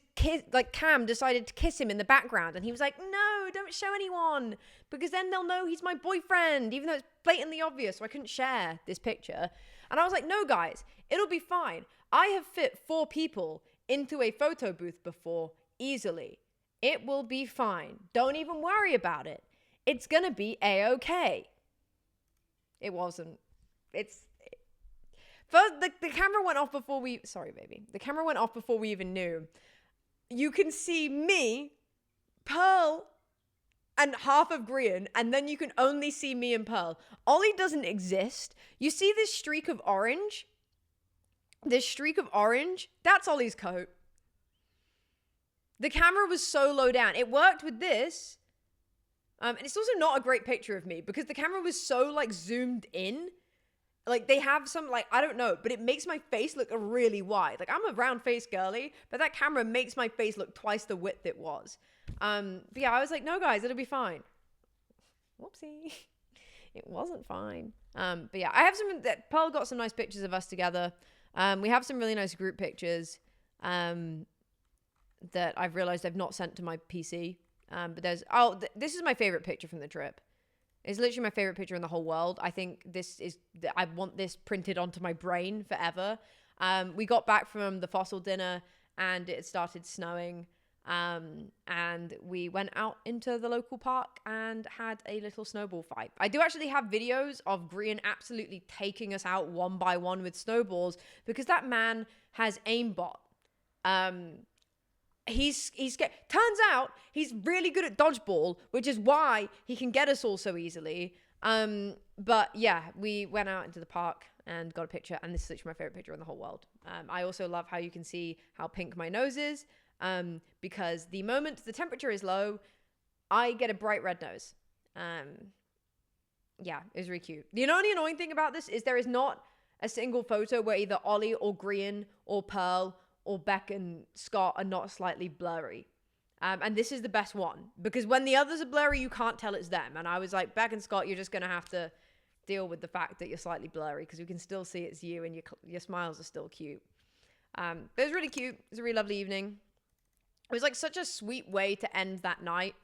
Cam decided to kiss him in the background, and he was like, "No, don't show anyone, because then they'll know he's my boyfriend, even though it's blatantly obvious." So I couldn't share this picture, and I was like, "No, guys, it'll be fine. I have fit 4 people into a photo booth before easily. It will be fine. Don't even worry about it. It's gonna be a-okay." It wasn't. First, the camera went off before we... Sorry, baby. The camera went off before we even knew. You can see me, Pearl, and half of Grian, and then you can only see me and Pearl. Ollie doesn't exist. You see this streak of orange? This streak of orange? That's Ollie's coat. The camera was so low down. It worked with this. And it's also not a great picture of me because the camera was so, like, zoomed in. Like, they have some, like, I don't know, but it makes my face look really wide. Like, I'm a round-faced girly, but that camera makes my face look twice the width it was. But yeah, I was like, no, guys, it'll be fine. Whoopsie. It wasn't fine. But yeah, I have Pearl got some nice pictures of us together. We have some really nice group pictures that I've realized I've not sent to my PC. But there's, this is my favorite picture from the trip. It's literally my favorite picture in the whole world. I think I want this printed onto my brain forever. We got back from the fossil dinner and it started snowing. And we went out into the local park and had a little snowball fight. I do actually have videos of Grian absolutely taking us out one by one with snowballs because that man has aimbot. Turns out he's really good at dodgeball, which is why he can get us all so easily. But yeah, we went out into the park and got a picture, and this is literally my favorite picture in the whole world. I also love how you can see how pink my nose is, because the moment the temperature is low, I get a bright red nose. Yeah, it was really cute. The only annoying thing about this is there is not a single photo where either Ollie or Grian or Pearl or Beck and Scott are not slightly blurry. And this is the best one because when the others are blurry, you can't tell it's them. And I was like, Beck and Scott, you're just going to have to deal with the fact that you're slightly blurry because we can still see it's you and your smiles are still cute. But it was really cute. It was a really lovely evening. It was like such a sweet way to end that night.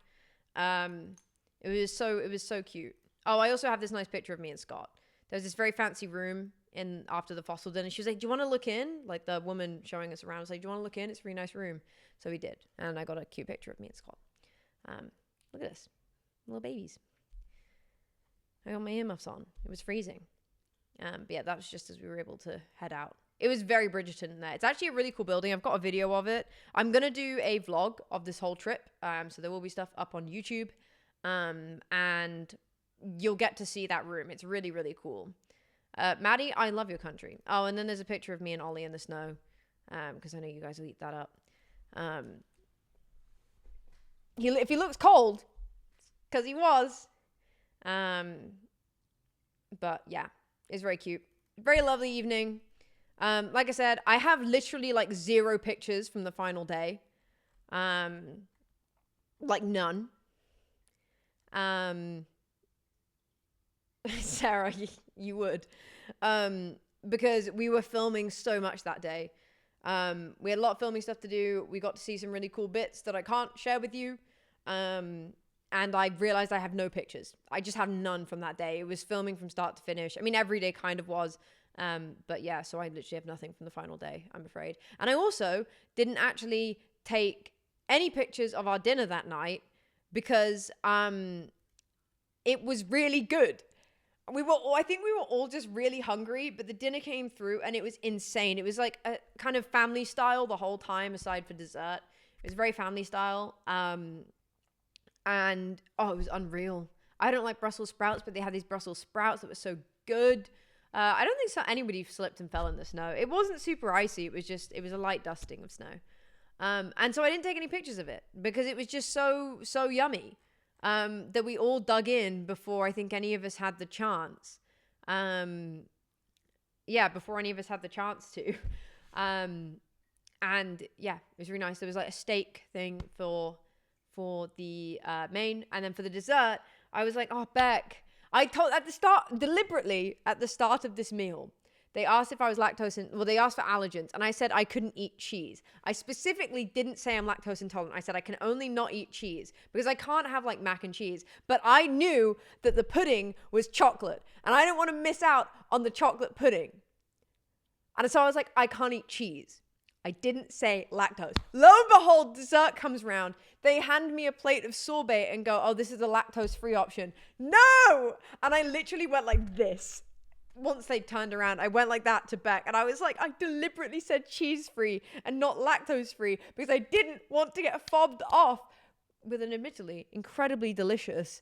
It was so cute. Oh, I also have this nice picture of me and Scott. There's this very fancy room in after the fossil dinner. She was like, do you want to look in? Like the woman showing us around was like, do you want to look in? It's a really nice room. So we did. And I got a cute picture of me and Scott. Look at this. Little babies. I got my earmuffs on. It was freezing. But yeah, that was just as we were able to head out. It was very Bridgerton in there. It's actually a really cool building. I've got a video of it. I'm going to do a vlog of this whole trip. So there will be stuff up on YouTube. And you'll get to see that room. It's really, really cool. Maddie, I love your country. Oh, and then there's a picture of me and Ollie in the snow. Because I know you guys will eat that up. If he looks cold, because he was. But yeah, it's very cute. Very lovely evening. Like I said, I have literally like 0 pictures from the final day. Like none. Sarah, you would. Because we were filming so much that day. We had a lot of filming stuff to do. We got to see some really cool bits that I can't share with you. And I realized I have no pictures. I just have none from that day. It was filming from start to finish. I mean, every day kind of was. But yeah, so I literally have nothing from the final day, I'm afraid. And I also didn't actually take any pictures of our dinner that night because it was really good. I think we were all just really hungry, but the dinner came through and it was insane. It was like a kind of family style the whole time, aside for dessert. It was very family style. And it was unreal. I don't like Brussels sprouts, but they had these Brussels sprouts that were so good. I don't think anybody slipped and fell in the snow. It wasn't super icy. It was a light dusting of snow. And so I didn't take any pictures of it because it was just so yummy. That we all dug in before I think any of us had the chance. Before any of us had the chance to. And yeah, it was really nice. There was like a steak thing for the main, and then for the dessert, I was like, oh, Beck. I told deliberately at the start of this meal, they asked if I was they asked for allergens, and I said I couldn't eat cheese. I specifically didn't say I'm lactose intolerant. I said I can only not eat cheese because I can't have like mac and cheese. But I knew that the pudding was chocolate, and I didn't want to miss out on the chocolate pudding. And so I was like, I can't eat cheese. I didn't say lactose. Lo and behold, dessert comes round. They hand me a plate of sorbet and go, oh, this is a lactose-free option. No! And I literally went like this. Once they turned around, I went like that to Beck. And I was like, I deliberately said cheese-free and not lactose-free because I didn't want to get fobbed off with an admittedly incredibly delicious,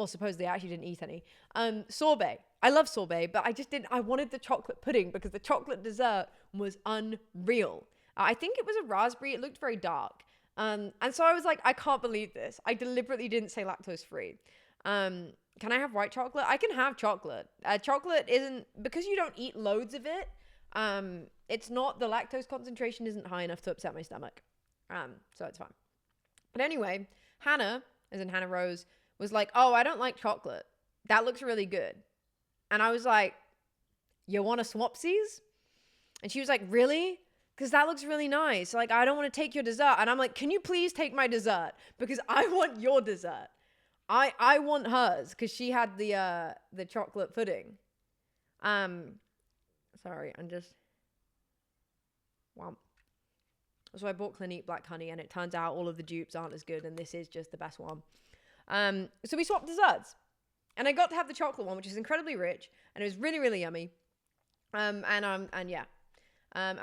supposedly I actually didn't eat any, sorbet. I love sorbet, but I wanted the chocolate pudding because the chocolate dessert was unreal. I think it was a raspberry. It looked very dark. And so I was like, I can't believe this. I deliberately didn't say lactose-free. Can I have white chocolate? I can have chocolate. Chocolate isn't, because you don't eat loads of it, it's not, the lactose concentration isn't high enough to upset my stomach. So it's fine. But anyway, Hannah, as in Hannah Rose, was like, oh, I don't like chocolate. That looks really good. And I was like, you want a swapsies? And she was like, really? Because that looks really nice. Like, I don't want to take your dessert. And I'm like, can you please take my dessert? Because I want your dessert. I want hers because she had the chocolate pudding. Sorry, I'm just... Wow. So I bought Clinique Black Honey, and it turns out all of the dupes aren't as good, and this is just the best one. So we swapped desserts. And I got to have the chocolate one, which is incredibly rich, and it was really, really yummy. And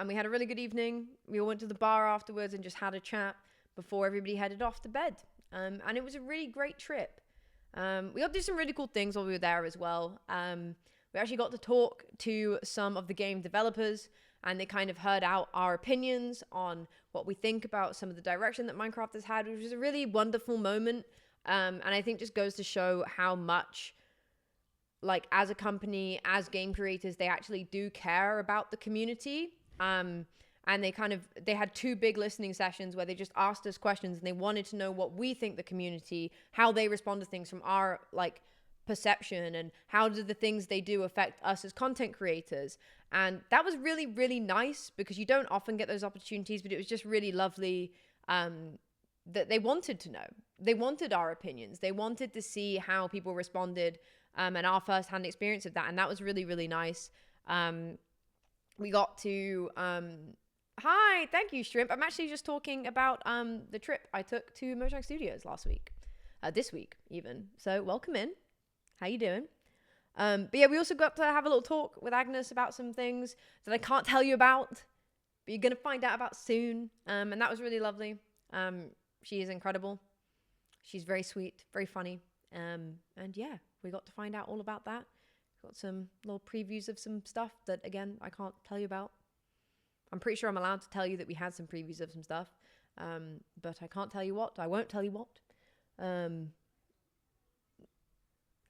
we had a really good evening. We all went to the bar afterwards and just had a chat before everybody headed off to bed. And it was a really great trip. We got to do some really cool things while we were there as well. We actually got to talk to some of the game developers, and they kind of heard out our opinions on what we think about some of the direction that Minecraft has had, which was a really wonderful moment. And I think just goes to show how much, like, as a company, as game creators, they actually do care about the community. And And they had 2 big listening sessions where they just asked us questions and they wanted to know what we think the community, how they respond to things from our like perception, and how do the things they do affect us as content creators. And that was really, really nice because you don't often get those opportunities, but it was just really lovely that they wanted to know. They wanted our opinions. They wanted to see how people responded and our firsthand experience of that. And that was really, really nice. We got to... Hi, thank you, Shrimp. I'm actually just talking about the trip I took to Mojang Studios last week. This week, even. So welcome in. How you doing? But yeah, we also got to have a little talk with Agnes about some things that I can't tell you about, but you're going to find out about soon. And that was really lovely. She is incredible. She's very sweet, very funny. And yeah, we got to find out all about that. Got some little previews of some stuff that, again, I can't tell you about. I'm pretty sure I'm allowed to tell you that we had some previews of some stuff. But I can't tell you what. I won't tell you what.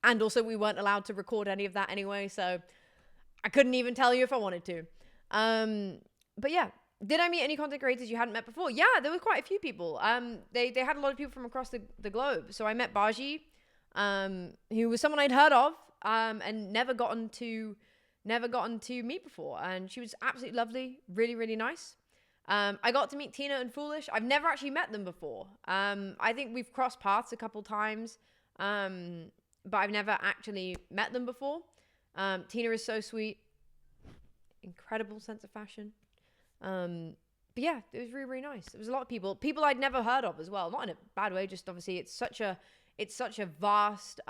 And also we weren't allowed to record any of that anyway, so I couldn't even tell you if I wanted to. But yeah, did I meet any content creators you hadn't met before? Yeah, there were quite a few people. They had a lot of people from across the globe. So I met Baji, who was someone I'd heard of, and never gotten to meet before. And she was absolutely lovely, really, really nice. I got to meet Tina and Foolish. I've never actually met them before. I think we've crossed paths a couple times. But I've never actually met them before. Tina is so sweet. Incredible sense of fashion. But yeah, it was really, really nice. There was a lot of people I'd never heard of as well. Not in a bad way, just obviously it's such a vast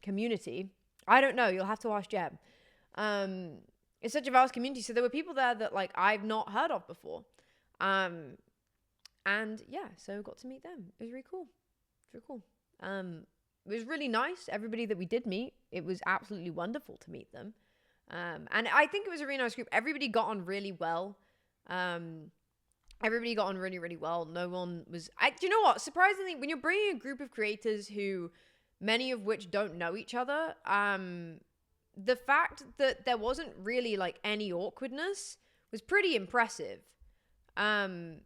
community. I don't know, you'll have to ask Jeb. It's such a vast community. So there were people there that like I've not heard of before. And yeah, so got to meet them. It was really cool. It was really nice. Everybody that we did meet, it was absolutely wonderful to meet them. And I think it was a really nice group. Everybody got on really well. Everybody got on really, really well. No one was... do you know what? Surprisingly, when you're bringing a group of creators who, many of which don't know each other, the fact that there wasn't really like any awkwardness was pretty impressive. Where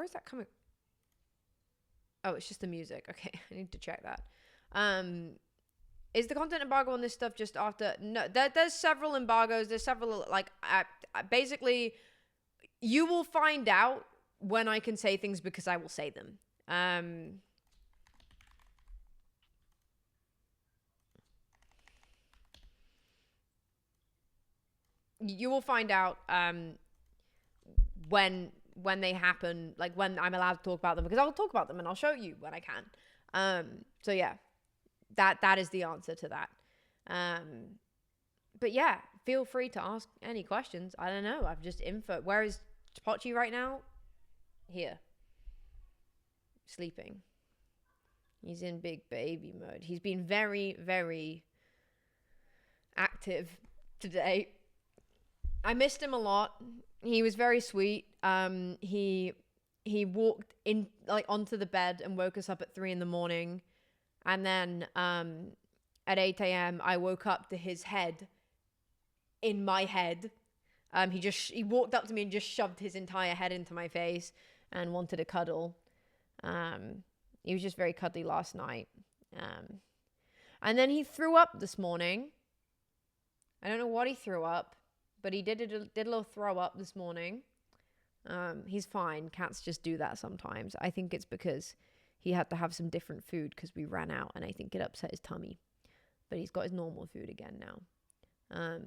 is that coming? Oh, it's just the music. Okay, I need to check that. Is the content embargo on this stuff just after? No, there's several embargoes. There's several, like, basically, you will find out when I can say things because I will say them. You will find out when they happen, like when I'm allowed to talk about them, because I'll talk about them and I'll show you when I can. So yeah, that is the answer to that. But yeah, feel free to ask any questions. I don't know. I've just info. Where is Pochi right now? Here. Sleeping. He's in big baby mode. He's been very, very active today. I missed him a lot. He was very sweet. He walked in like onto the bed and woke us up at 3 a.m. And then at 8 a.m. I woke up to his head in my head. He walked up to me and just shoved his entire head into my face and wanted a cuddle. He was just very cuddly last night. And then he threw up this morning. I don't know what he threw up, but he did a little throw up this morning. He's fine. Cats just do that sometimes. I think it's because he had to have some different food because we ran out, and I think it upset his tummy. But he's got his normal food again now.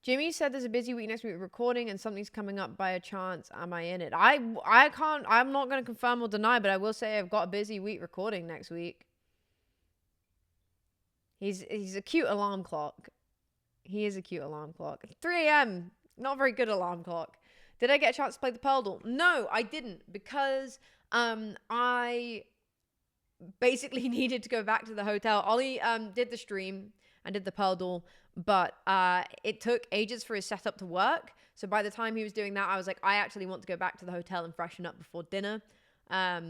Jimmy said there's a busy week next week recording and something's coming up by a chance. Am I in it? I can't, I'm not going to confirm or deny, but I will say I've got a busy week recording next week. He's a cute alarm clock. He is a cute alarm clock. 3 a.m. Not a very good alarm clock. Did I get a chance to play the Pearl Doll? No, I didn't, because I basically needed to go back to the hotel. Ollie did the stream and did the Pearl Doll, but it took ages for his setup to work. So by the time he was doing that, I was like, I actually want to go back to the hotel and freshen up before dinner.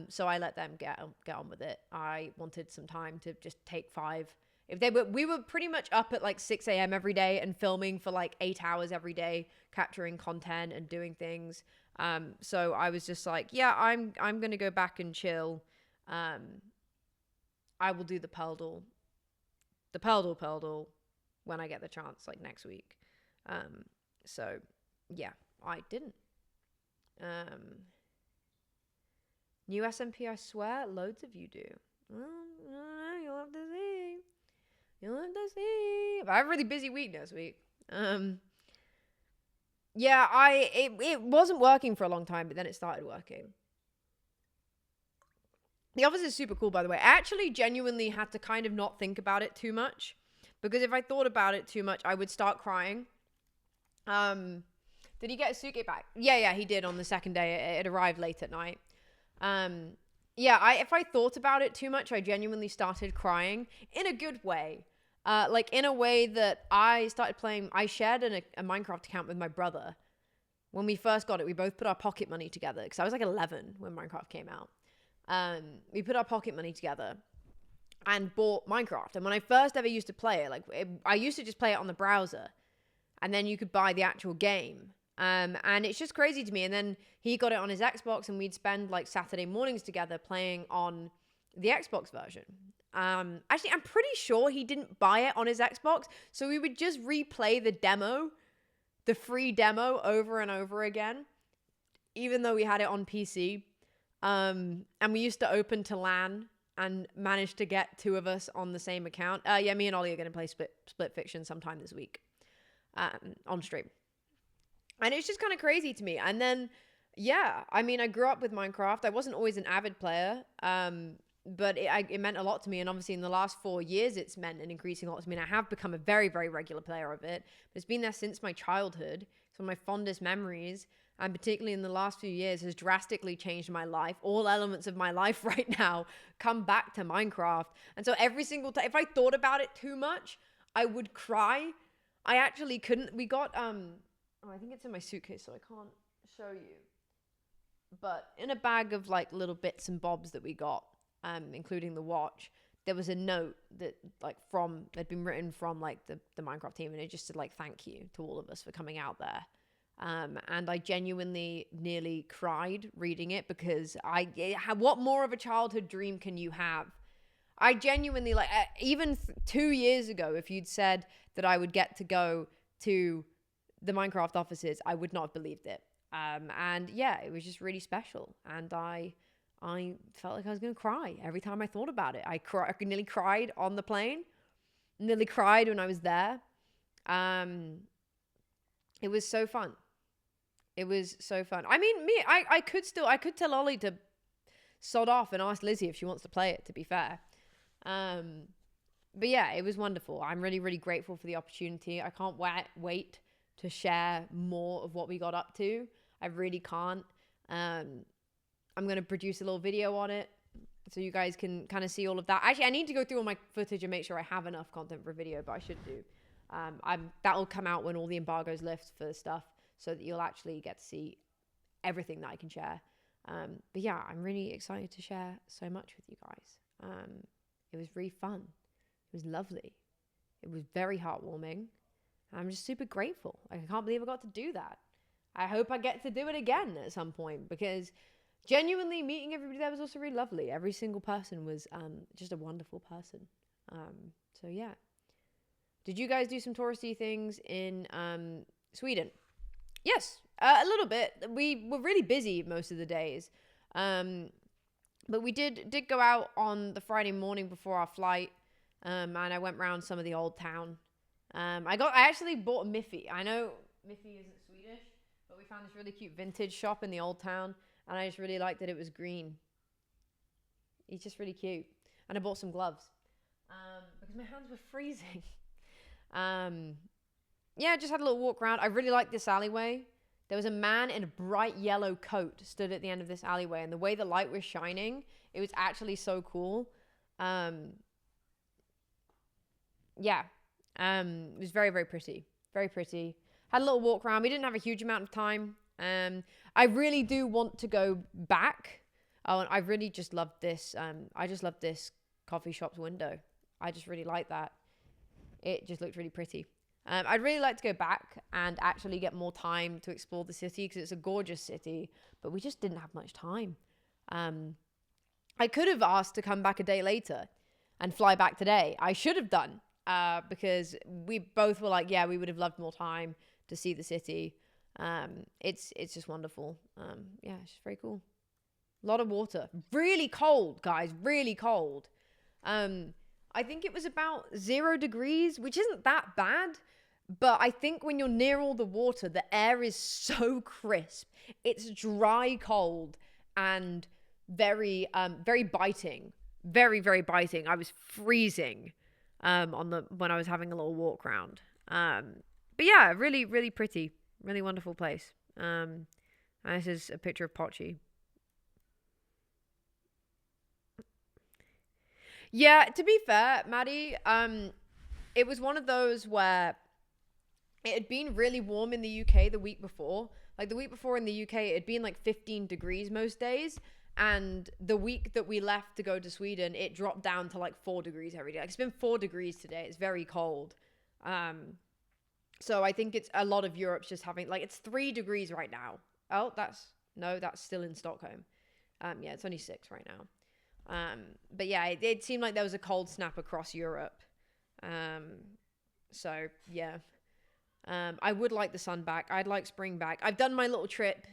So I let them get on with it. I wanted some time to just take 5 We were pretty much up at like 6 a.m. every day and filming for like 8 hours every day, capturing content and doing things. So I was just like, yeah, I'm gonna go back and chill. I will do the Peldal when I get the chance, like next week. So yeah, I didn't. New SMP, I swear, loads of you do. Well, you'll have to see. You'll have to see. But I have a really busy week next week. Yeah, it wasn't working for a long time, but then it started working. The office is super cool, by the way. I actually genuinely had to kind of not think about it too much, because if I thought about it too much, I would start crying. Did he get his suitcase back? Yeah, he did on the second day. It arrived late at night. If I thought about it too much, I genuinely started crying in a good way. Like in a way that I started playing. I shared a Minecraft account with my brother. When we first got it, we both put our pocket money together, because I was like 11 when Minecraft came out. We put our pocket money together and bought Minecraft. And when I first ever used to play it, I used to just play it on the browser, and then you could buy the actual game. And it's just crazy to me. And then he got it on his Xbox, and we'd spend like Saturday mornings together playing on the Xbox version. Actually, I'm pretty sure he didn't buy it on his Xbox, so we would just replay the free demo over and over again, even though we had it on PC. And we used to open to LAN and managed to get two of us on the same account. Me and Ollie are going to play Split Fiction sometime this week on stream. And it's just kind of crazy to me. And then, I grew up with Minecraft. I wasn't always an avid player, but it meant a lot to me. And obviously in the last 4 years, it's meant an increasing lot to me. And I have become a very, very regular player of it. But it's been there since my childhood. It's one of my fondest memories. And particularly in the last few years has drastically changed my life. All elements of my life right now come back to Minecraft. And so every single time, if I thought about it too much, I would cry. I actually couldn't. We got, I think it's in my suitcase, so I can't show you. But in a bag of like little bits and bobs that we got, including the watch, there was a note that had been written from like the Minecraft team, and it just said like, thank you to all of us for coming out there. And I genuinely nearly cried reading it, because what more of a childhood dream can you have? I genuinely, even 2 years ago, if you'd said that I would get to go to the Minecraft offices, I would not have believed it. It was just really special. And I felt like I was going to cry every time I thought about it. I nearly cried on the plane, nearly cried when I was there. It was so fun. It was so fun. I mean, I could tell Ollie to sod off and ask Lizzie if she wants to play it, to be fair. But yeah, it was wonderful. I'm really, really grateful for the opportunity. I can't wait to share more of what we got up to. I really can't. I'm going to produce a little video on it so you guys can kind of see all of that. Actually, I need to go through all my footage and make sure I have enough content for a video, but I should do. That'll come out when all the embargoes lift for stuff, so that you'll actually get to see everything that I can share. But yeah, I'm really excited to share so much with you guys. It was really fun. It was lovely. It was very heartwarming. I'm just super grateful. I can't believe I got to do that. I hope I get to do it again at some point, because genuinely meeting everybody there was also really lovely. Every single person was just a wonderful person. So yeah. Did you guys do some touristy things in Sweden? Yes, a little bit. We were really busy most of the days. But we did go out on the Friday morning before our flight. And I went around some of the old town. I actually bought a Miffy. I know Miffy isn't Swedish, but we found this really cute vintage shop in the old town, and I just really liked that it was green. He's just really cute. And I bought some gloves because my hands were freezing. Just had a little walk around. I really liked this alleyway. There was a man in a bright yellow coat stood at the end of this alleyway, and the way the light was shining, it was actually so cool. It was very, very pretty. Very pretty. Had a little walk around. We didn't have a huge amount of time. I really do want to go back. Oh, and I really just loved this. I just loved this coffee shop's window. I just really like that. It just looked really pretty. I'd really like to go back and actually get more time to explore the city because it's a gorgeous city, but we just didn't have much time. I could have asked to come back a day later and fly back today. I should have done because we both were like, yeah, we would have loved more time to see the city. It's just wonderful. Yeah, it's just very cool. A lot of water. Really cold, guys. Really cold. I think it was about 0 degrees, which isn't that bad. But I think when you're near all the water, the air is so crisp. It's dry cold and very, very biting. Very, very biting. I was freezing when I was having a little walk around. But yeah, really, really pretty. Really wonderful place. And this is a picture of Pochi. Yeah, to be fair, Maddie, it was one of those where it had been really warm in the UK the week before. Like the week before in the UK, it had been like 15 degrees most days. And the week that we left to go to Sweden, it dropped down to like 4 degrees every day. Like it's been 4 degrees today. It's very cold. So I think it's a lot of Europe's just having, like, it's 3 degrees right now. Oh, that's still in Stockholm. Yeah, it's only 6 right now. But yeah, it seemed like there was a cold snap across Europe. So yeah. I would like the sun back. I'd like spring back. I've done my little trip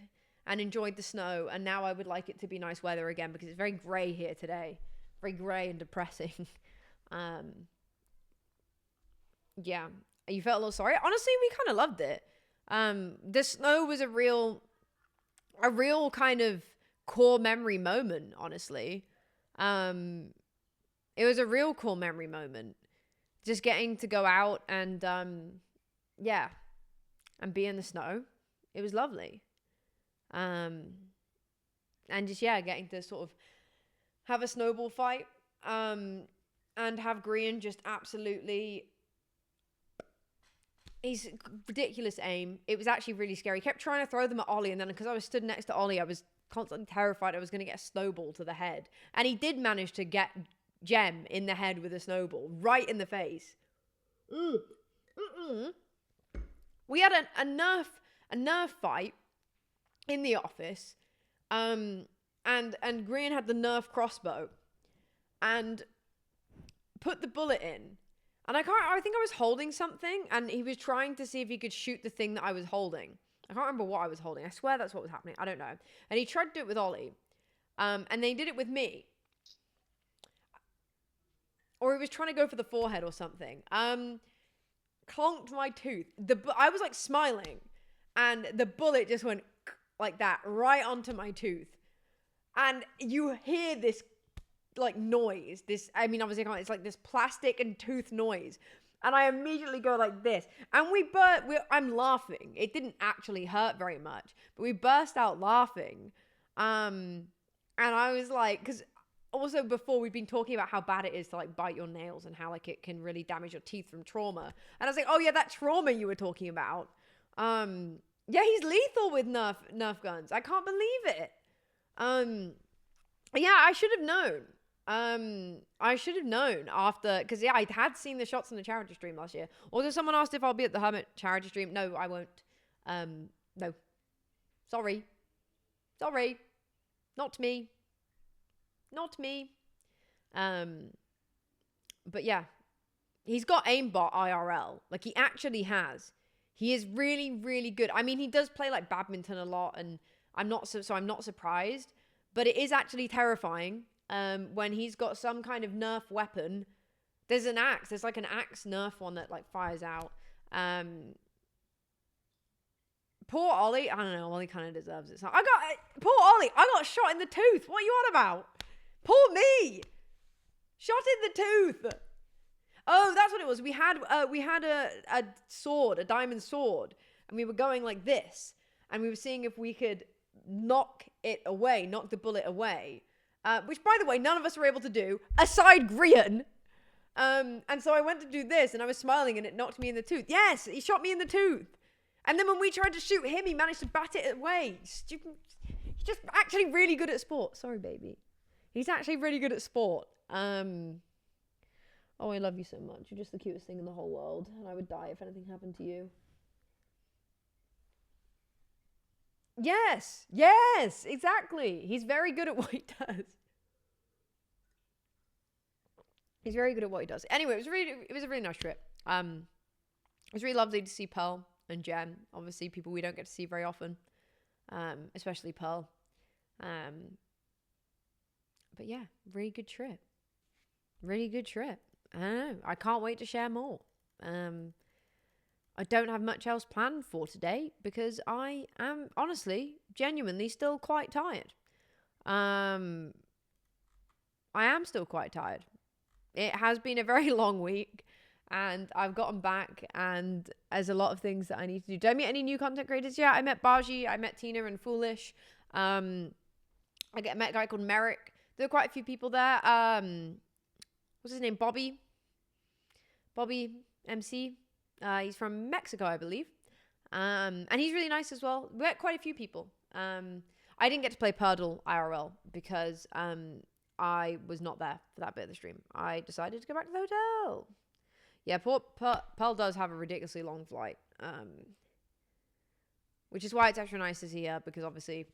and enjoyed the snow, and now I would like it to be nice weather again because it's very grey here today. Very grey and depressing. Yeah. You felt a little sorry. Honestly, we kind of loved it. The snow was a real kind of core memory moment, honestly. It was a real core memory moment. Just getting to go out and, yeah, and be in the snow. It was lovely. And just, yeah, getting to sort of have a snowball fight, and have Grian just absolutely... He's ridiculous aim. It was actually really scary. He kept trying to throw them at Ollie, and then because I was stood next to Ollie, I was constantly terrified I was going to get a snowball to the head. And he did manage to get Jem in the head with a snowball, right in the face. We had a Nerf fight in the office, and Grian had the Nerf crossbow, and put the bullet in. And I think I was holding something, and he was trying to see if he could shoot the thing that I was holding. I can't remember what I was holding. I swear that's what was happening. I don't know. And he tried to do it with Ollie. And then he did it with me. Or he was trying to go for the forehead or something. Clonked my tooth. I was like smiling, and the bullet just went like that right onto my tooth. And you hear this like noise, obviously it's like this plastic and tooth noise, and I immediately go like this, and I'm laughing. It didn't actually hurt very much, but we burst out laughing, and I was like, because also before we'd been talking about how bad it is to like bite your nails and how like it can really damage your teeth from trauma, and I was like, oh yeah, that trauma you were talking about. Yeah, he's lethal with Nerf guns. I can't believe it. Yeah, I should have known. I should have known after, because yeah, I had seen the shots in the charity stream last year. Also, someone asked if I'll be at the Hermit charity stream. No, I won't. No. Sorry. Not me. But yeah, he's got aimbot IRL. Like, he actually has. He is really, really good. I mean, he does play like badminton a lot, and I'm not surprised. But it is actually terrifying. When he's got some kind of Nerf weapon. There's an axe. There's like an axe Nerf one that like fires out. Poor Ollie. I don't know. Ollie kind of deserves it. Poor Ollie. I got shot in the tooth. What are you on about? Poor me. Shot in the tooth. Oh, that's what it was. We had a sword, a diamond sword, and we were going like this, and we were seeing if we could knock the bullet away. Which, by the way, none of us were able to do, aside Grian. And so I went to do this, and I was smiling, and it knocked me in the tooth. Yes, he shot me in the tooth. And then when we tried to shoot him, he managed to bat it away. Stupid. He's just actually really good at sport. Sorry, baby. He's actually really good at sport. Oh, I love you so much. You're just the cutest thing in the whole world, and I would die if anything happened to you. Yes, yes, exactly. He's very good at what he does. He's very good at what he does. Anyway, it was a really nice trip. It was really lovely to see Pearl and Jen. Obviously, people we don't get to see very often, especially Pearl. But yeah, really good trip. Really good trip. I don't know. I can't wait to share more. I don't have much else planned for today because I am honestly, genuinely still quite tired. I am still quite tired. It has been a very long week and I've gotten back and there's a lot of things that I need to do. Did I meet any new content creators? Yeah, I met Baji, I met Tina and Foolish. I met a guy called Merrick. There were quite a few people there. What's his name? Bobby MC. He's from Mexico, I believe. And he's really nice as well. We met quite a few people. I didn't get to play Purdle IRL because I was not there for that bit of the stream. I decided to go back to the hotel. Yeah, Pearl does have a ridiculously long flight. Which is why it's extra nice to see her, because obviously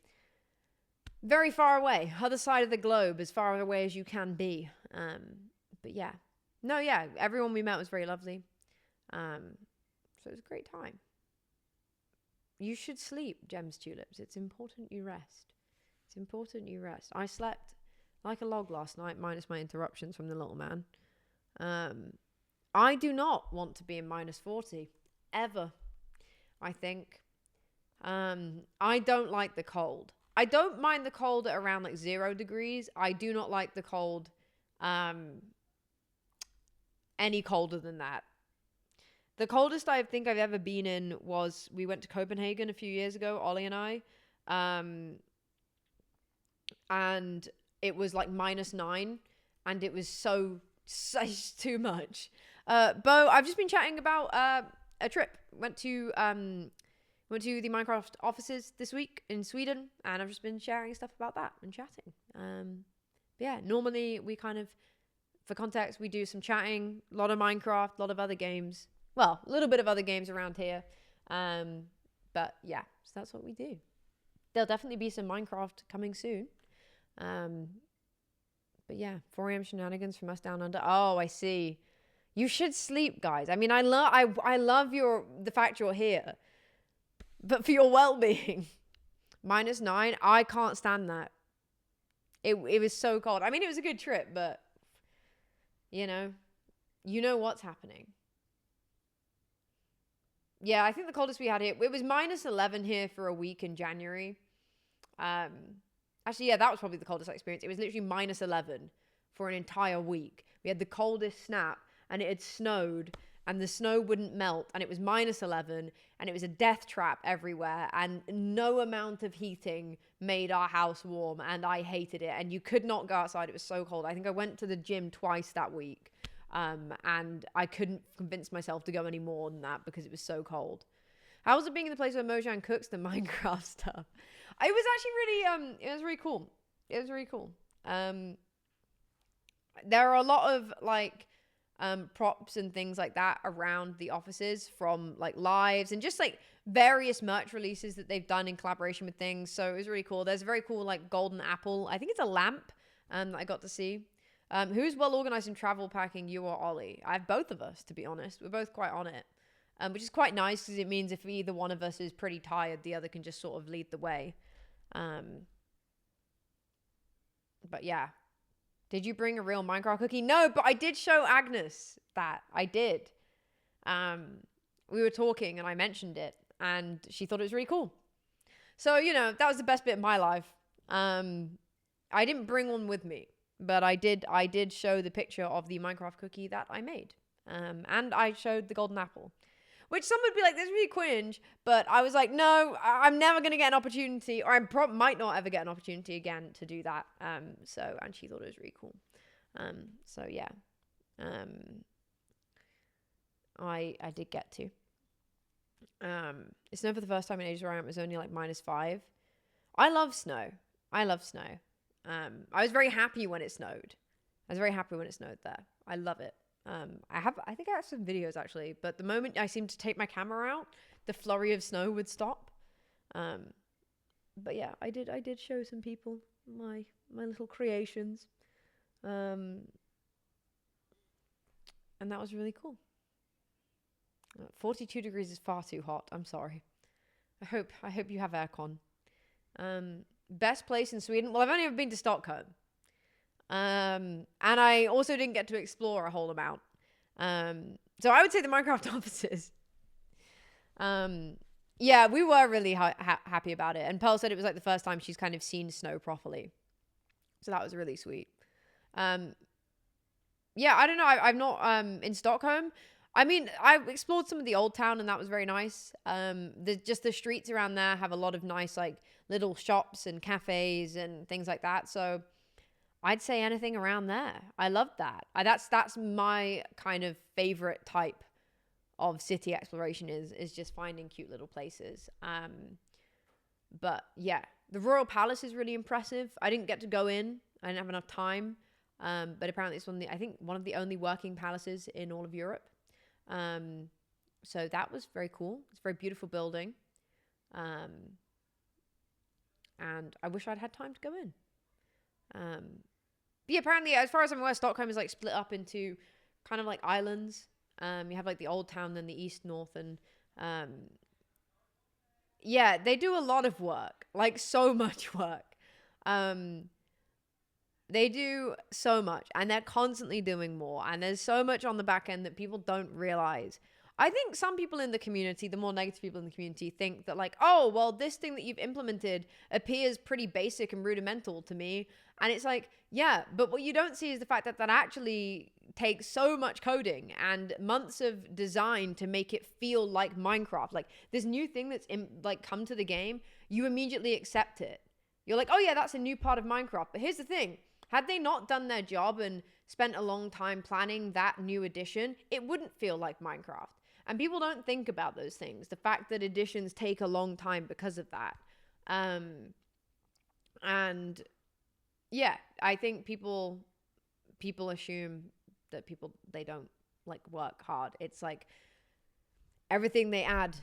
very far away, other side of the globe, as far away as you can be. But yeah. No, yeah, everyone we met was very lovely. So it was a great time. You should sleep, Gems Tulips. It's important you rest. It's important you rest. I slept like a log last night, minus my interruptions from the little man. I do not want to be in minus 40 ever. I think I don't like the cold. I don't mind the cold at around like 0 degrees. I do not like the cold any colder than that. The coldest I think I've ever been in was, we went to Copenhagen a few years ago, Ollie and I, and it was like -9, and it was so too much. Bo, I've just been chatting about a trip. Went to the Minecraft offices this week in Sweden, and I've just been sharing stuff about that and chatting. Yeah, normally we kind of, for context, we do some chatting, a lot of Minecraft, a lot of other games. Well, a little bit of other games around here. But yeah, so that's what we do. There'll definitely be some Minecraft coming soon. But yeah, 4 a.m. shenanigans from us down under. Oh, I see. You should sleep, guys. I mean, I love the fact you're here. But for your well-being, -9, I can't stand that. It was so cold. I mean, it was a good trip, but you know what's happening. Yeah, I think the coldest we had here, it was -11 here for a week in January. Actually, yeah, that was probably the coldest I experienced. It was literally -11 for an entire week. We had the coldest snap, and it had snowed, and the snow wouldn't melt, and it was -11, and it was a death trap everywhere, and no amount of heating made our house warm, and I hated it, and you could not go outside. It was so cold. I think I went to the gym twice that week. And I couldn't convince myself to go any more than that because it was so cold. How was it being in the place where Mojang cooks the Minecraft stuff? It was actually really, it was really cool. It was really cool. There are a lot of like, props and things like that around the offices from like lives and just like various merch releases that they've done in collaboration with things. So it was really cool. There's a very cool like golden apple. I think it's a lamp, that I got to see. Who's well organized in travel packing, you or Ollie? I have both of us, to be honest. We're both quite on it, which is quite nice because it means if either one of us is pretty tired, the other can just sort of lead the way. But yeah. Did you bring a real Minecraft cookie? No, but I did show Agnes that. I did. We were talking and I mentioned it and she thought it was really cool. So, that was the best bit of my life. I didn't bring one with me. But I did show the picture of the Minecraft cookie that I made. And I showed the golden apple. Which some would be like, this is really cringe. But I was like, no, I'm never going to get an opportunity. Or I might not ever get an opportunity again to do that. And she thought it was really cool. So yeah. I did get to. It snowed for the first time in ages where I was only like -5. I love snow. I was very happy when it snowed. There. I love it. I think I have some videos actually, but the moment I seemed to take my camera out, the flurry of snow would stop. But yeah, I did show some people my little creations. And that was really cool. 42 degrees is far too hot. I'm sorry. I hope you have aircon. Best place in Sweden. Well, I've only ever been to Stockholm. And I also didn't get to explore a whole amount. So I would say the Minecraft offices. Yeah, we were really happy about it. And Pearl said it was like the first time she's kind of seen snow properly. So that was really sweet. Yeah, I don't know. I've not in Stockholm. I mean, I explored some of the old town and that was very nice. The streets around there have a lot of nice like little shops and cafes and things like that. So I'd say anything around there. I love that. That's my kind of favorite type of city exploration is just finding cute little places. But yeah, the Royal Palace is really impressive. I didn't get to go in. I didn't have enough time. But apparently it's one of the only working palaces in all of Europe. So that was very cool. It's a very beautiful building. And I wish I'd had time to go in. But yeah, apparently, as far as I'm aware, Stockholm is like split up into kind of like islands. You have like the old town, then the east, north, and yeah, they do a lot of work, like so much work. They do so much, and they're constantly doing more. And there's so much on the back end that people don't realize. I think some people in the community, the more negative people in the community, think that like, oh, well, this thing that you've implemented appears pretty basic and rudimental to me. And it's like, yeah, but what you don't see is the fact that that actually takes so much coding and months of design to make it feel like Minecraft. Like this new thing that's come to the game, you immediately accept it. You're like, oh yeah, that's a new part of Minecraft. But here's the thing. Had they not done their job and spent a long time planning that new addition, it wouldn't feel like Minecraft. And people don't think about those things. The fact that additions take a long time because of that. And yeah, I think people assume that they don't like work hard. It's like everything they add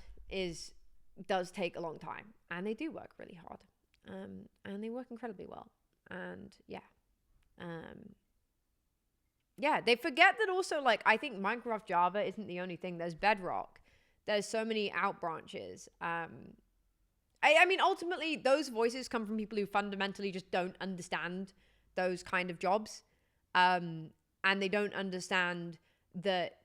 does take a long time, and they do work really hard. And they work incredibly well. And yeah. Yeah, they forget that also, like, I think Minecraft Java isn't the only thing. There's Bedrock. There's so many out branches. I mean, ultimately, those voices come from people who fundamentally just don't understand those kind of jobs. And they don't understand that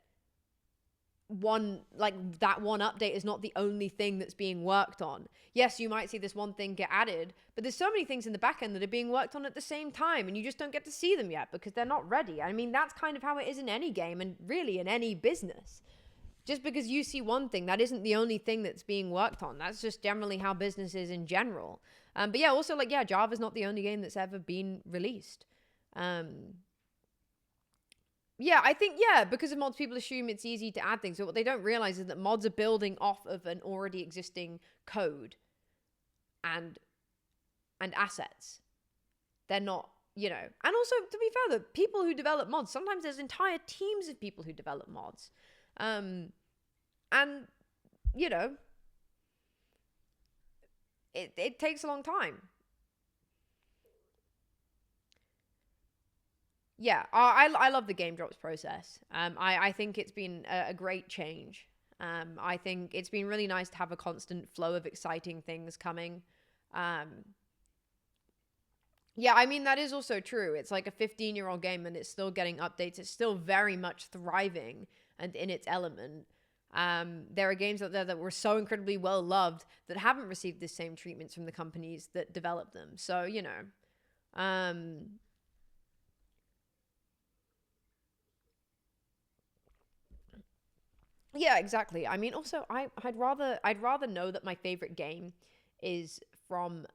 that one update is not the only thing that's being worked on. Yes, you might see this one thing get added, but there's so many things in the back end that are being worked on at the same time, and you just don't get to see them yet because they're not ready. I mean, that's kind of how it is in any game and really in any business. Just because you see one thing, that isn't the only thing that's being worked on. That's just generally how business is in general. But yeah, also like, yeah, Java's not the only game that's ever been released. Yeah, I think, yeah, because of mods, people assume it's easy to add things. But what they don't realize is that mods are building off of an already existing code and assets. They're not, and also, to be fair, the people who develop mods, sometimes there's entire teams of people who develop mods. And, it takes a long time. Yeah, I love the game drops process. I think it's been a great change. I think it's been really nice to have a constant flow of exciting things coming. Yeah, I mean, that is also true. It's like a 15-year-old game and it's still getting updates. It's still very much thriving and in its element. There are games out there that were so incredibly well loved that haven't received the same treatments from the companies that developed them. So, yeah, exactly. I mean, also, I'd rather know that my favorite game is from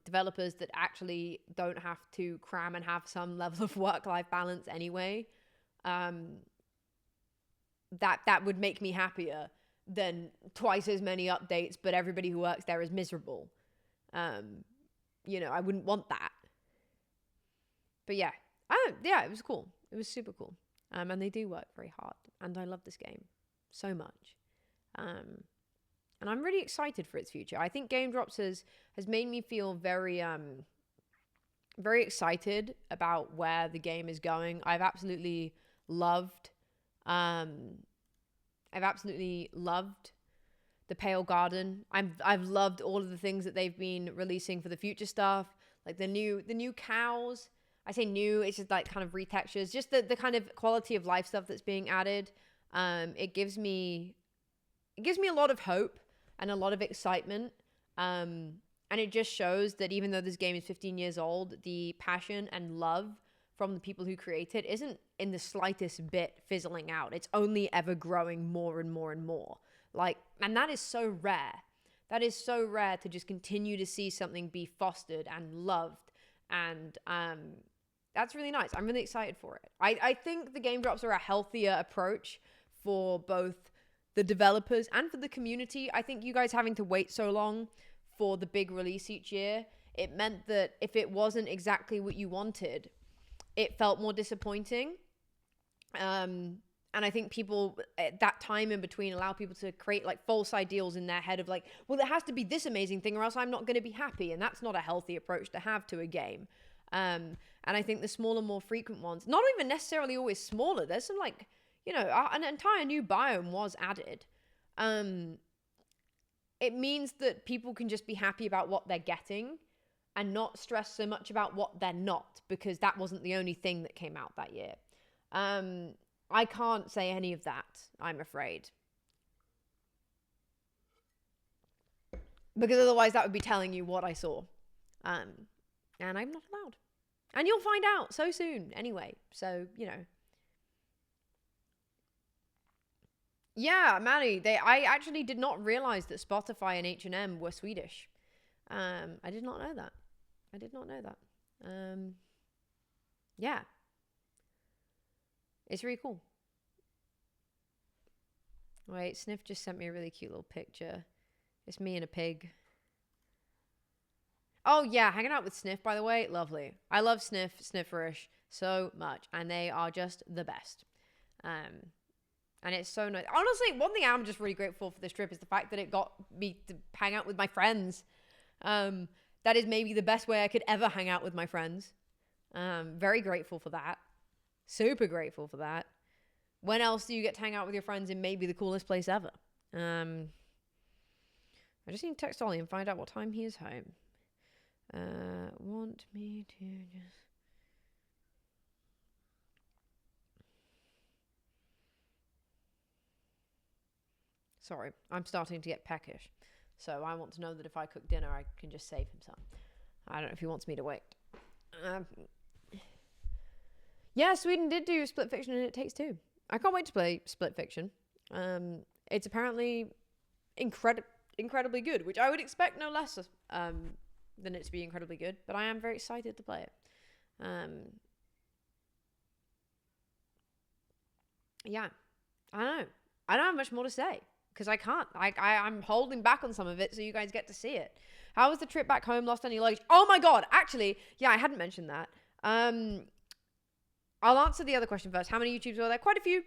developers that actually don't have to cram and have some level of work-life balance anyway. That would make me happier than twice as many updates, but everybody who works there is miserable. I wouldn't want that. But yeah, it was cool. It was super cool. And they do work very hard. And I love this game so much. And I'm really excited for its future. I think Game Drops has made me feel very excited about where the game is going. I've absolutely loved the Pale Garden. I've loved all of the things that they've been releasing for the future stuff, like the new cows. I say new, it's just like kind of retextures, just the kind of quality of life stuff that's being added. It gives me a lot of hope and a lot of excitement. And it just shows that even though this game is 15 years old, the passion and love from the people who create it isn't in the slightest bit fizzling out. It's only ever growing more and more and more. And that is so rare. That is so rare to just continue to see something be fostered and loved. And that's really nice. I'm really excited for it. I think the Game Drops are a healthier approach for both the developers and for the community. I think you guys having to wait so long for the big release each year, it meant that if it wasn't exactly what you wanted, it felt more disappointing. And I think people at that time in between allow people to create like false ideals in their head of like, well, it has to be this amazing thing or else I'm not going to be happy. And that's not a healthy approach to have to a game. And I think the smaller, more frequent ones, not even necessarily always smaller. There's some like, an entire new biome was added. It means that people can just be happy about what they're getting and not stress so much about what they're not, because that wasn't the only thing that came out that year. I can't say any of that, I'm afraid. Because otherwise that would be telling you what I saw. And I'm not allowed. And you'll find out so soon anyway. So, Yeah, Maddie, I actually did not realize that Spotify and H&M were Swedish. I did not know that. Yeah. It's really cool. Wait, Sniff just sent me a really cute little picture. It's me and a pig. Oh, yeah, hanging out with Sniff, by the way. Lovely. I love Snifferish so much, and they are just the best. And it's so nice. Honestly, one thing I'm just really grateful for this trip is the fact that it got me to hang out with my friends. That is maybe the best way I could ever hang out with my friends. Very grateful for that. Super grateful for that. When else do you get to hang out with your friends in maybe the coolest place ever? I just need to text Ollie and find out what time he is home. Want me to just... Sorry, I'm starting to get peckish. So I want to know that if I cook dinner, I can just save him some. I don't know if he wants me to wait. Yeah, Sweden did do Split Fiction and It Takes Two. I can't wait to play Split Fiction. It's apparently incredibly good, which I would expect no less than it to be incredibly good, but I am very excited to play it. Yeah, I don't know. I don't have much more to say because I can't. I'm holding back on some of it so you guys get to see it. How was the trip back home? Lost any luggage? Oh my god, actually, yeah, I hadn't mentioned that. I'll answer the other question first. How many YouTubers were there? Quite a few.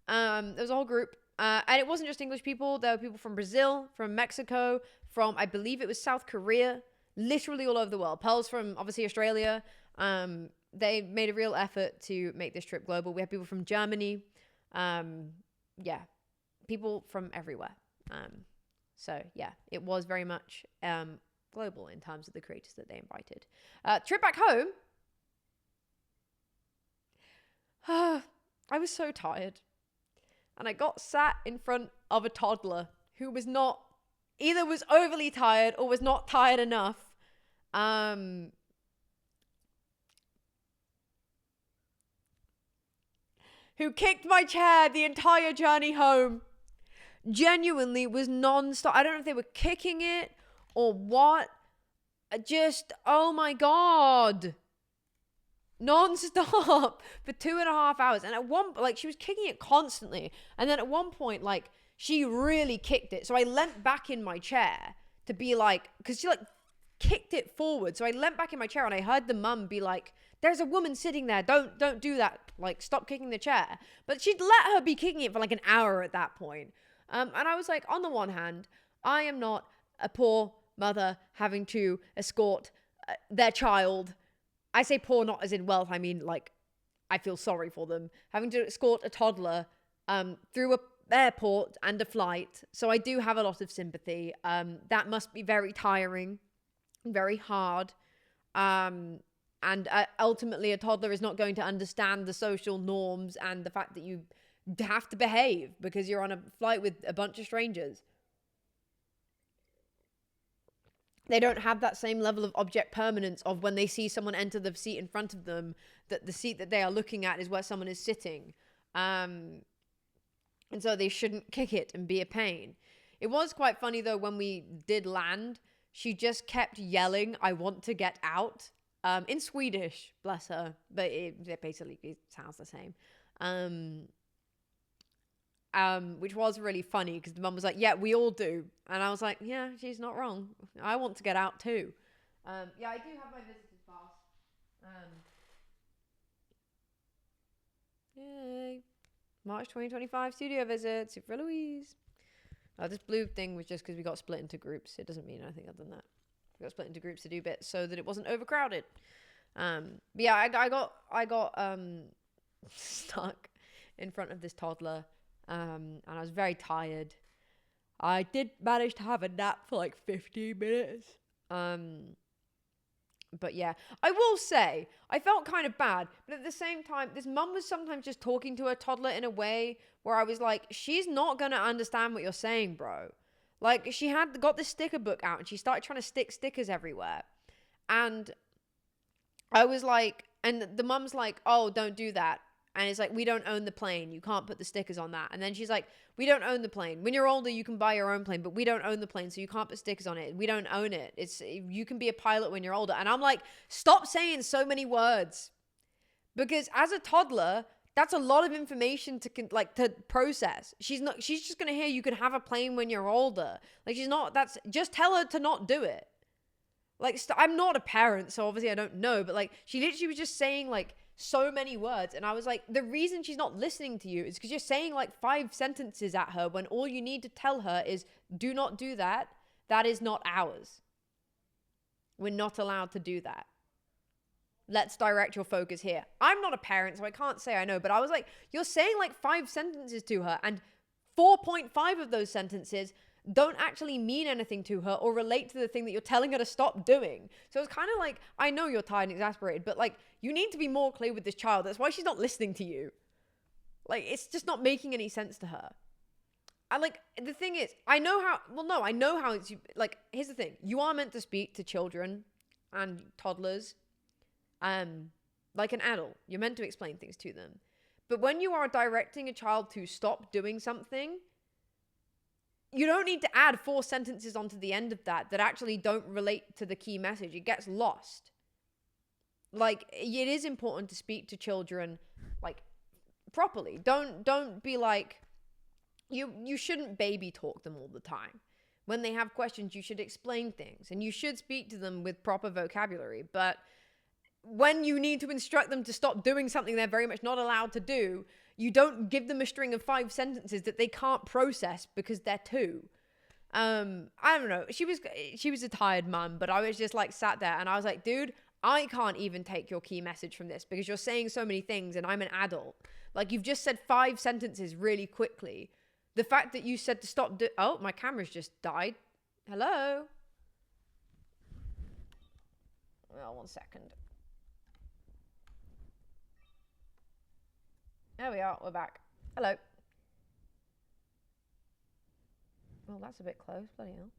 There was a whole group. And it wasn't just English people. There were people from Brazil, from Mexico, from, I believe it was South Korea, literally all over the world. Pearl's from, obviously, Australia. They made a real effort to make this trip global. We had people from Germany. Yeah, people from everywhere. So, yeah, it was very much global in terms of the creators that they invited. Trip back home. I was so tired. And I got sat in front of a toddler who was not, either was overly tired or was not tired enough. Who kicked my chair the entire journey home. Genuinely was non-stop. I don't know if they were kicking it or what. Just, oh my God. Non-stop for 2.5 hours. And at one, like, she was kicking it constantly. And then at one point, like, she really kicked it. So I leant back in my chair to be like, because she like kicked it forward. So I leant back in my chair and I heard the mum be like, there's a woman sitting there. Don't do that. Like, stop kicking the chair. But she'd let her be kicking it for like an hour at that point. And I was like, on the one hand, I am not a poor mother having to escort their child. I say poor not as in wealth. I mean, like, I feel sorry for them. Having to escort a toddler through a airport and a flight. So I do have a lot of sympathy. That must be very tiring, very hard. And ultimately, a toddler is not going to understand the social norms and the fact that you have to behave because you're on a flight with a bunch of strangers. They don't have that same level of object permanence of when they see someone enter the seat in front of them, that the seat that they are looking at is where someone is sitting. And so they shouldn't kick it and be a pain. It was quite funny, though, when we did land, she just kept yelling, "I want to get out," in Swedish, bless her. But it basically sounds the same. Which was really funny because the mum was like, "Yeah, we all do." And I was like, "Yeah, she's not wrong. I want to get out too." Yeah, I do have my visitor's pass. Yay. March 2025 studio visit, Super Louise. This blue thing was just because we got split into groups. It doesn't mean anything other than that. We got split into groups to do bits so that it wasn't overcrowded. But yeah, I got stuck in front of this toddler, and I was very tired. I did manage to have a nap for like 15 minutes. But yeah, I will say, I felt kind of bad. But at the same time, this mum was sometimes just talking to her toddler in a way where I was like, she's not going to understand what you're saying, bro. Like, she had got this sticker book out and she started trying to stick stickers everywhere. And I was like, and the mum's like, "Oh, don't do that." And it's like, "We don't own the plane. You can't put the stickers on that." And then she's like, "We don't own the plane. When you're older, you can buy your own plane, but we don't own the plane, so you can't put stickers on it. We don't own it. You can be a pilot when you're older." And I'm like, stop saying so many words. Because as a toddler, that's a lot of information to process. She's just going to hear you can have a plane when you're older. Like, just tell her to not do it. Like, I'm not a parent, so obviously I don't know, but like, she literally was just saying like so many words, and I was like, the reason she's not listening to you is because you're saying like 5 sentences at her when all you need to tell her is, "Do not do that. That is not ours. We're not allowed to do that. Let's direct your focus here." I'm not a parent, so I can't say I know, but I was like, you're saying like 5 sentences to her, and 4.5 of those sentences don't actually mean anything to her or relate to the thing that you're telling her to stop doing. So it's kind of like, I know you're tired and exasperated, but like, you need to be more clear with this child. That's why she's not listening to you. Like, it's just not making any sense to her. And like, the thing is, I know how it's, like, here's the thing. You are meant to speak to children and toddlers, like an adult. You're meant to explain things to them. But when you are directing a child to stop doing something, you don't need to add 4 sentences onto the end of that actually don't relate to the key message. It gets lost. Like, it is important to speak to children, like, properly. Don't be like, you shouldn't baby talk them all the time. When they have questions, you should explain things, and you should speak to them with proper vocabulary. But when you need to instruct them to stop doing something they're very much not allowed to do, you don't give them a string of 5 sentences that they can't process because they're 2. I don't know. She was a tired mum, but I was just like sat there and I was like, dude, I can't even take your key message from this because you're saying so many things and I'm an adult. Like, you've just said 5 sentences really quickly. The fact that you said to stop oh, my camera's just died. Hello? Oh, 1 second. There we are. We're back. Hello. Well, that's a bit close. Bloody hell.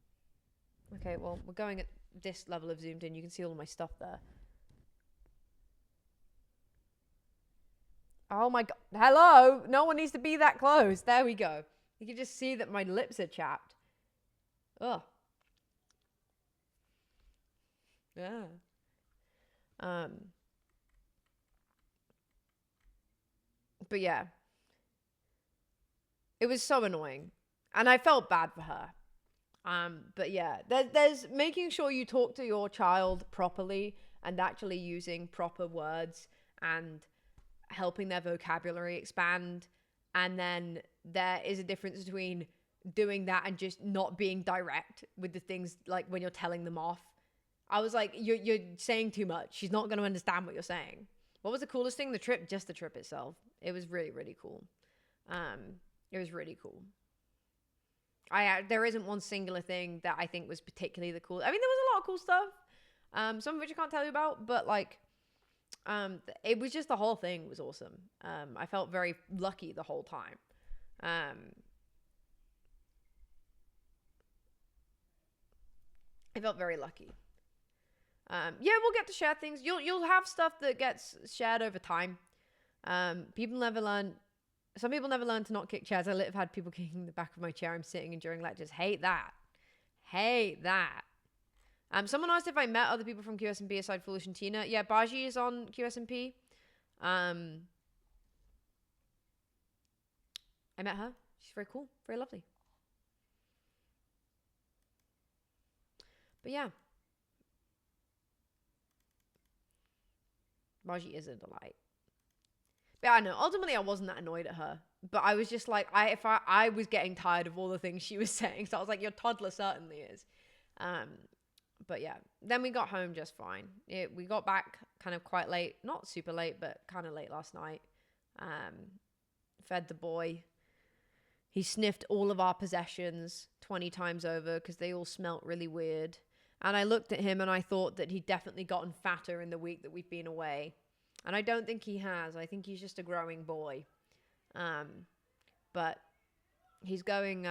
Okay, well, we're going at this level of zoomed in. You can see all of my stuff there. Oh my god. Hello? No one needs to be that close. There we go. You can just see that my lips are chapped. Ugh. Yeah. But yeah. It was so annoying. And I felt bad for her. But yeah, there's making sure you talk to your child properly and actually using proper words and helping their vocabulary expand. And then there is a difference between doing that and just not being direct with the things, like when you're telling them off. I was like, you're saying too much. She's not going to understand what you're saying. What was the coolest thing? The trip, just the trip itself. It was really, really cool. It was really cool. There isn't one singular thing that I think was particularly the cool. I mean, there was a lot of cool stuff. Some of which I can't tell you about, but like, it was just, the whole thing was awesome. I felt very lucky the whole time. I felt very lucky. Yeah, we'll get to share things. You'll have stuff that gets shared over time. People never learn. Some people never learn to not kick chairs. I have had people kicking the back of my chair I'm sitting in during lectures. Hate that. Someone asked if I met other people from QSMP aside Foolish and Tina. Yeah, Baji is on QSMP. I met her. She's very cool, very lovely. But yeah. Baji is a delight. But I know, ultimately I wasn't that annoyed at her. But I was just like, I was getting tired of all the things she was saying. So I was like, your toddler certainly is. But yeah, then we got home just fine. We got back kind of quite late. Not super late, but kind of late last night. Fed the boy. He sniffed all of our possessions 20 times over because they all smelt really weird. And I looked at him and I thought that he'd definitely gotten fatter in the week that we've been away. And I don't think he has. I think he's just a growing boy. But he's going,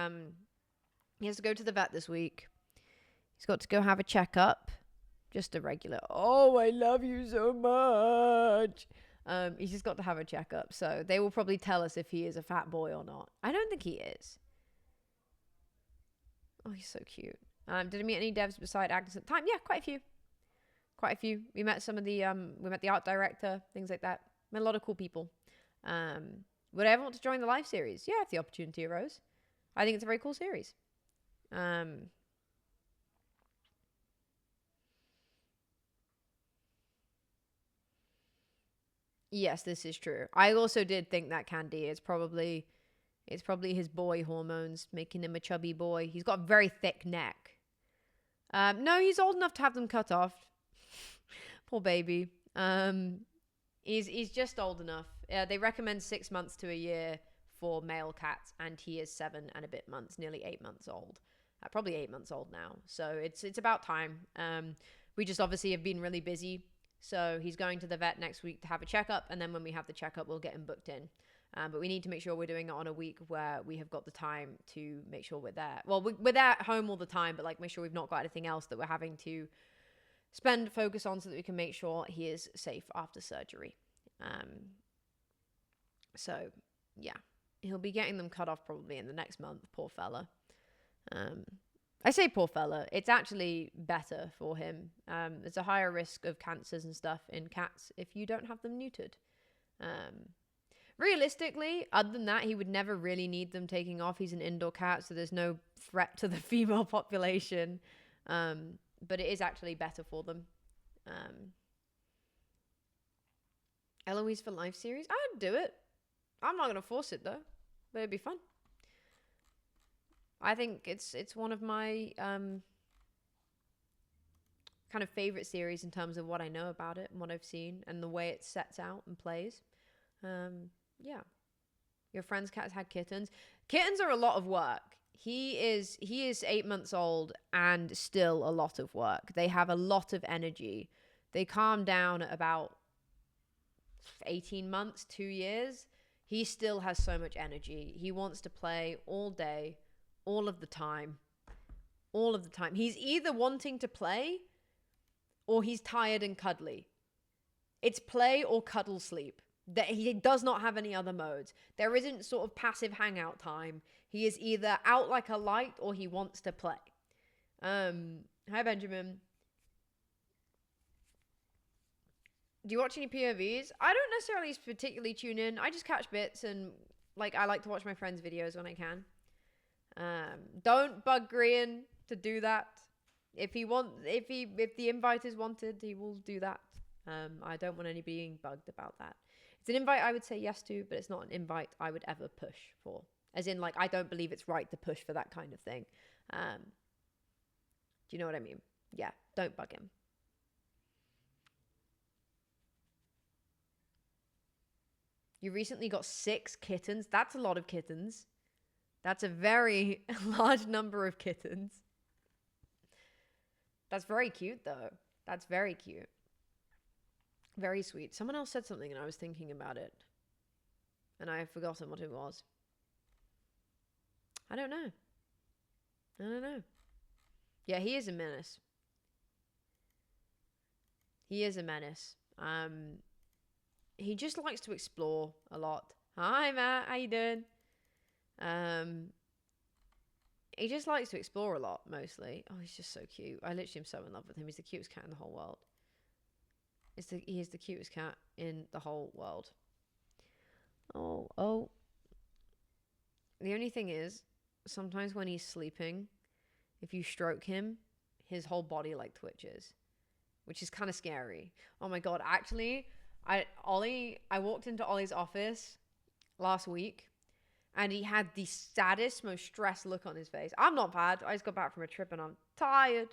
he has to go to the vet this week. He's got to go have a checkup. Just a regular, oh, I love you so much. He's just got to have a checkup. So they will probably tell us if he is a fat boy or not. I don't think he is. Oh, he's so cute. Did I meet any devs beside Agnes at the time? Yeah, quite a few. We met some of the, we met the art director, things like that. Met a lot of cool people. Would I ever want to join the live series? Yeah, if the opportunity arose. I think it's a very cool series. Yes, this is true. I also did think that Candy is probably his boy hormones making him a chubby boy. He's got a very thick neck. No, he's old enough to have them cut off. Poor baby. He's just old enough. They recommend 6 months to a year for male cats, and he is 7 and a bit months, nearly 8 months old. Probably 8 months old now. So it's about time. We just obviously have been really busy. So he's going to the vet next week to have a checkup, and then when we have the checkup, we'll get him booked in. But we need to make sure we're doing it on a week where we have got the time to make sure we're there. Well, we're there at home all the time, but like make sure we've not got anything else that we're having to spend focus on so that we can make sure he is safe after surgery. So yeah, he'll be getting them cut off probably in the next month. Poor fella. I say poor fella. It's actually better for him. There's a higher risk of cancers and stuff in cats if you don't have them neutered. Realistically, other than that, he would never really need them taking off. He's an indoor cat, so there's no threat to the female population. But it is actually better for them. Eloise for live series? I'd do it. I'm not going to force it, though. But it'd be fun. I think it's one of my kind of favorite series in terms of what I know about it and what I've seen and the way it sets out and plays. Yeah. Your friend's cats had kittens. Kittens are a lot of work. He is 8 months old and still a lot of work. They have a lot of energy. They calm down at about 18 months, 2 years. He still has so much energy. He wants to play all day, all of the time. He's either wanting to play or he's tired and cuddly. It's play or cuddle sleep. That he does not have any other modes. There isn't sort of passive hangout time. He is either out like a light or he wants to play. Hi, Benjamin. Do you watch any POVs? I don't necessarily particularly tune in. I just catch bits and I like to watch my friends' videos when I can. Don't bug Grian to do that. If the invite is wanted, he will do that. I don't want anybody being bugged about that. It's an invite I would say yes to, but it's not an invite I would ever push for. As in, like, I don't believe it's right to push for that kind of thing. Do you know what I mean? Yeah, don't bug him. You recently got 6 kittens. That's a lot of kittens. That's a very large number of kittens. That's very cute, though. That's very cute. Very sweet. Someone else said something and I was thinking about it. And I have forgotten what it was. I don't know. Yeah, he is a menace. He is a menace. He just likes to explore a lot. Hi, Matt. How you doing? He just likes to explore a lot, mostly. Oh, he's just so cute. I literally am so in love with him. He's the cutest cat in the whole world. He is the cutest cat in the whole world. Oh. The only thing is, sometimes when he's sleeping, if you stroke him, his whole body like twitches, which is kind of scary. Oh my God. Actually, I walked into Ollie's office last week and he had the saddest, most stressed look on his face. I'm not bad. I just got back from a trip and I'm tired,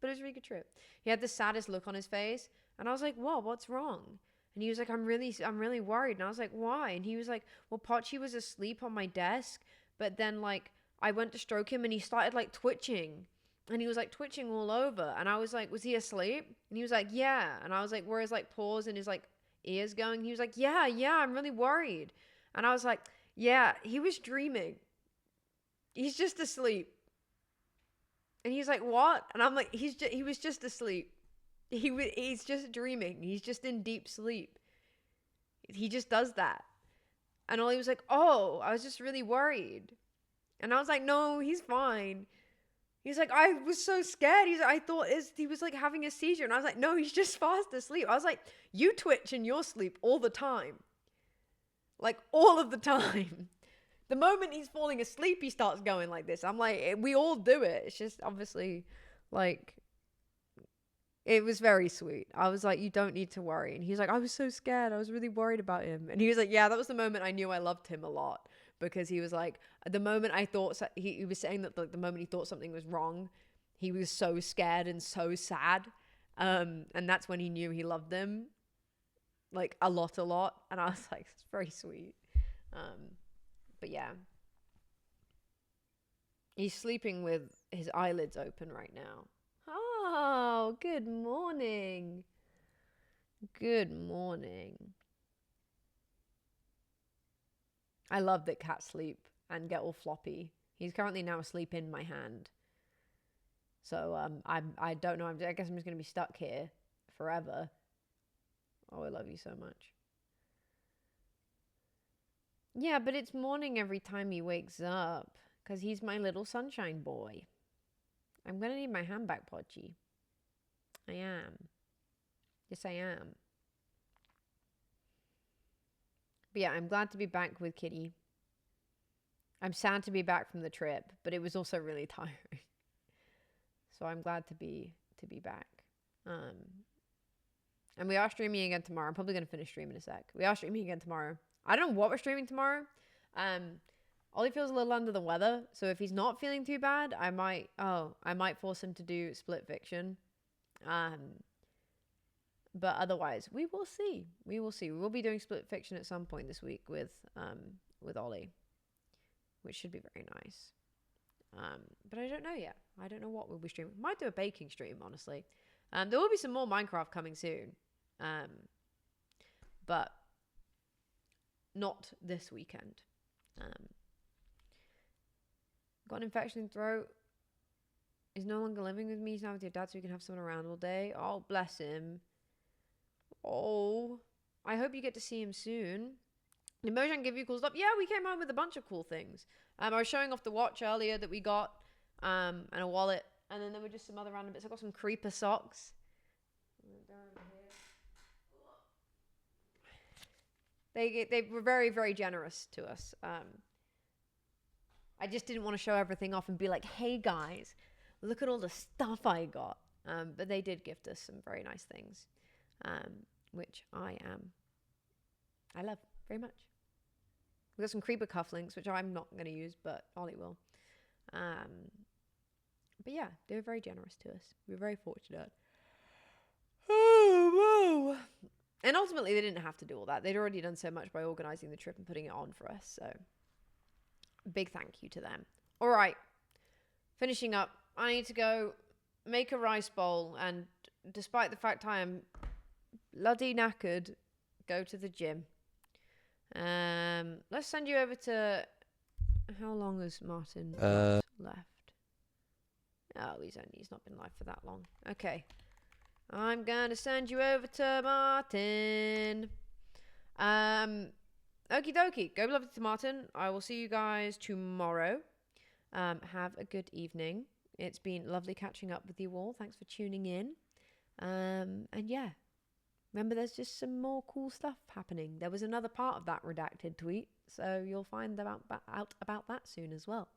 but it was a really good trip. He had the saddest look on his face and I was like, whoa, what's wrong? And he was like, I'm really worried. And I was like, why? And he was like, well, Pochi was asleep on my desk, but then like I went to stroke him and he started like twitching. And he was like twitching all over. And I was like, was he asleep? And he was like, yeah. And I was like, where his like paws and his like ears going? He was like, yeah, I'm really worried. And I was like, yeah, he was dreaming. He's just asleep. And he's like, what? And I'm like, he was just asleep. He's just dreaming. He's just in deep sleep. He just does that. And Ollie was like, oh, I was just really worried. And I was like, no, he's fine. He's like, I was so scared. I thought he was like having a seizure. And I was like, no, he's just fast asleep. I was like, you twitch in your sleep all the time. Like all of the time. The moment he's falling asleep, he starts going like this. I'm like, we all do it. It's just obviously like, it was very sweet. I was like, you don't need to worry. And he's like, I was so scared. I was really worried about him. And he was like, yeah, that was the moment I knew I loved him a lot. Because he was like, the moment I thought, he was saying that the moment he thought something was wrong, he was so scared and so sad. And that's when he knew he loved them. Like a lot. And I was like, it's very sweet. But yeah. He's sleeping with his eyelids open right now. Oh, good morning. Good morning. I love that cats sleep and get all floppy. He's currently now asleep in my hand. So I don't know. I guess I'm just going to be stuck here forever. Oh, I love you so much. Yeah, but it's morning every time he wakes up because he's my little sunshine boy. I'm going to need my hand back, Podgy. I am. Yes, I am. But yeah, I'm glad to be back with Kitty. I'm sad to be back from the trip, but it was also really tiring. So I'm glad to be back. And we are streaming again tomorrow. I'm probably going to finish streaming in a sec. We are streaming again tomorrow. I don't know what we're streaming tomorrow. Ollie feels a little under the weather, so if he's not feeling too bad, I might force him to do Split Fiction. But otherwise, we will see. We will be doing Split Fiction at some point this week with Ollie, which should be very nice. But I don't know yet. I don't know what we'll be streaming. Might do a baking stream, honestly. There will be some more Minecraft coming soon. But not this weekend. Got an infection in the throat. Is no longer living with me. He's now with your dad so we can have someone around all day. Oh, bless him. Oh, I hope you get to see him soon. Did Mojang give you cool stuff? Yeah, we came home with a bunch of cool things. I was showing off the watch earlier that we got, and a wallet, and then there were just some other random bits. I got some creeper socks. They were very, very generous to us. I just didn't want to show everything off and be like, hey guys, look at all the stuff I got. But they did gift us some very nice things. which I love very much. We've got some creeper cufflinks, which I'm not going to use, but Ollie will. But yeah, they were very generous to us. We were very fortunate. Oh, whoa. And ultimately, they didn't have to do all that. They'd already done so much by organising the trip and putting it on for us. So, big thank you to them. All right. Finishing up. I need to go make a rice bowl. And despite the fact I am bloody knackered, go to the gym. Let's send you over to... How long has Martin got left? Oh, he's not been live for that long. Okay. I'm gonna send you over to Martin. Okie dokie. Go lovely to Martin. I will see you guys tomorrow. Have a good evening. It's been lovely catching up with you all. Thanks for tuning in. And yeah, remember there's just some more cool stuff happening. There was another part of that redacted tweet, so you'll find out about that soon as well.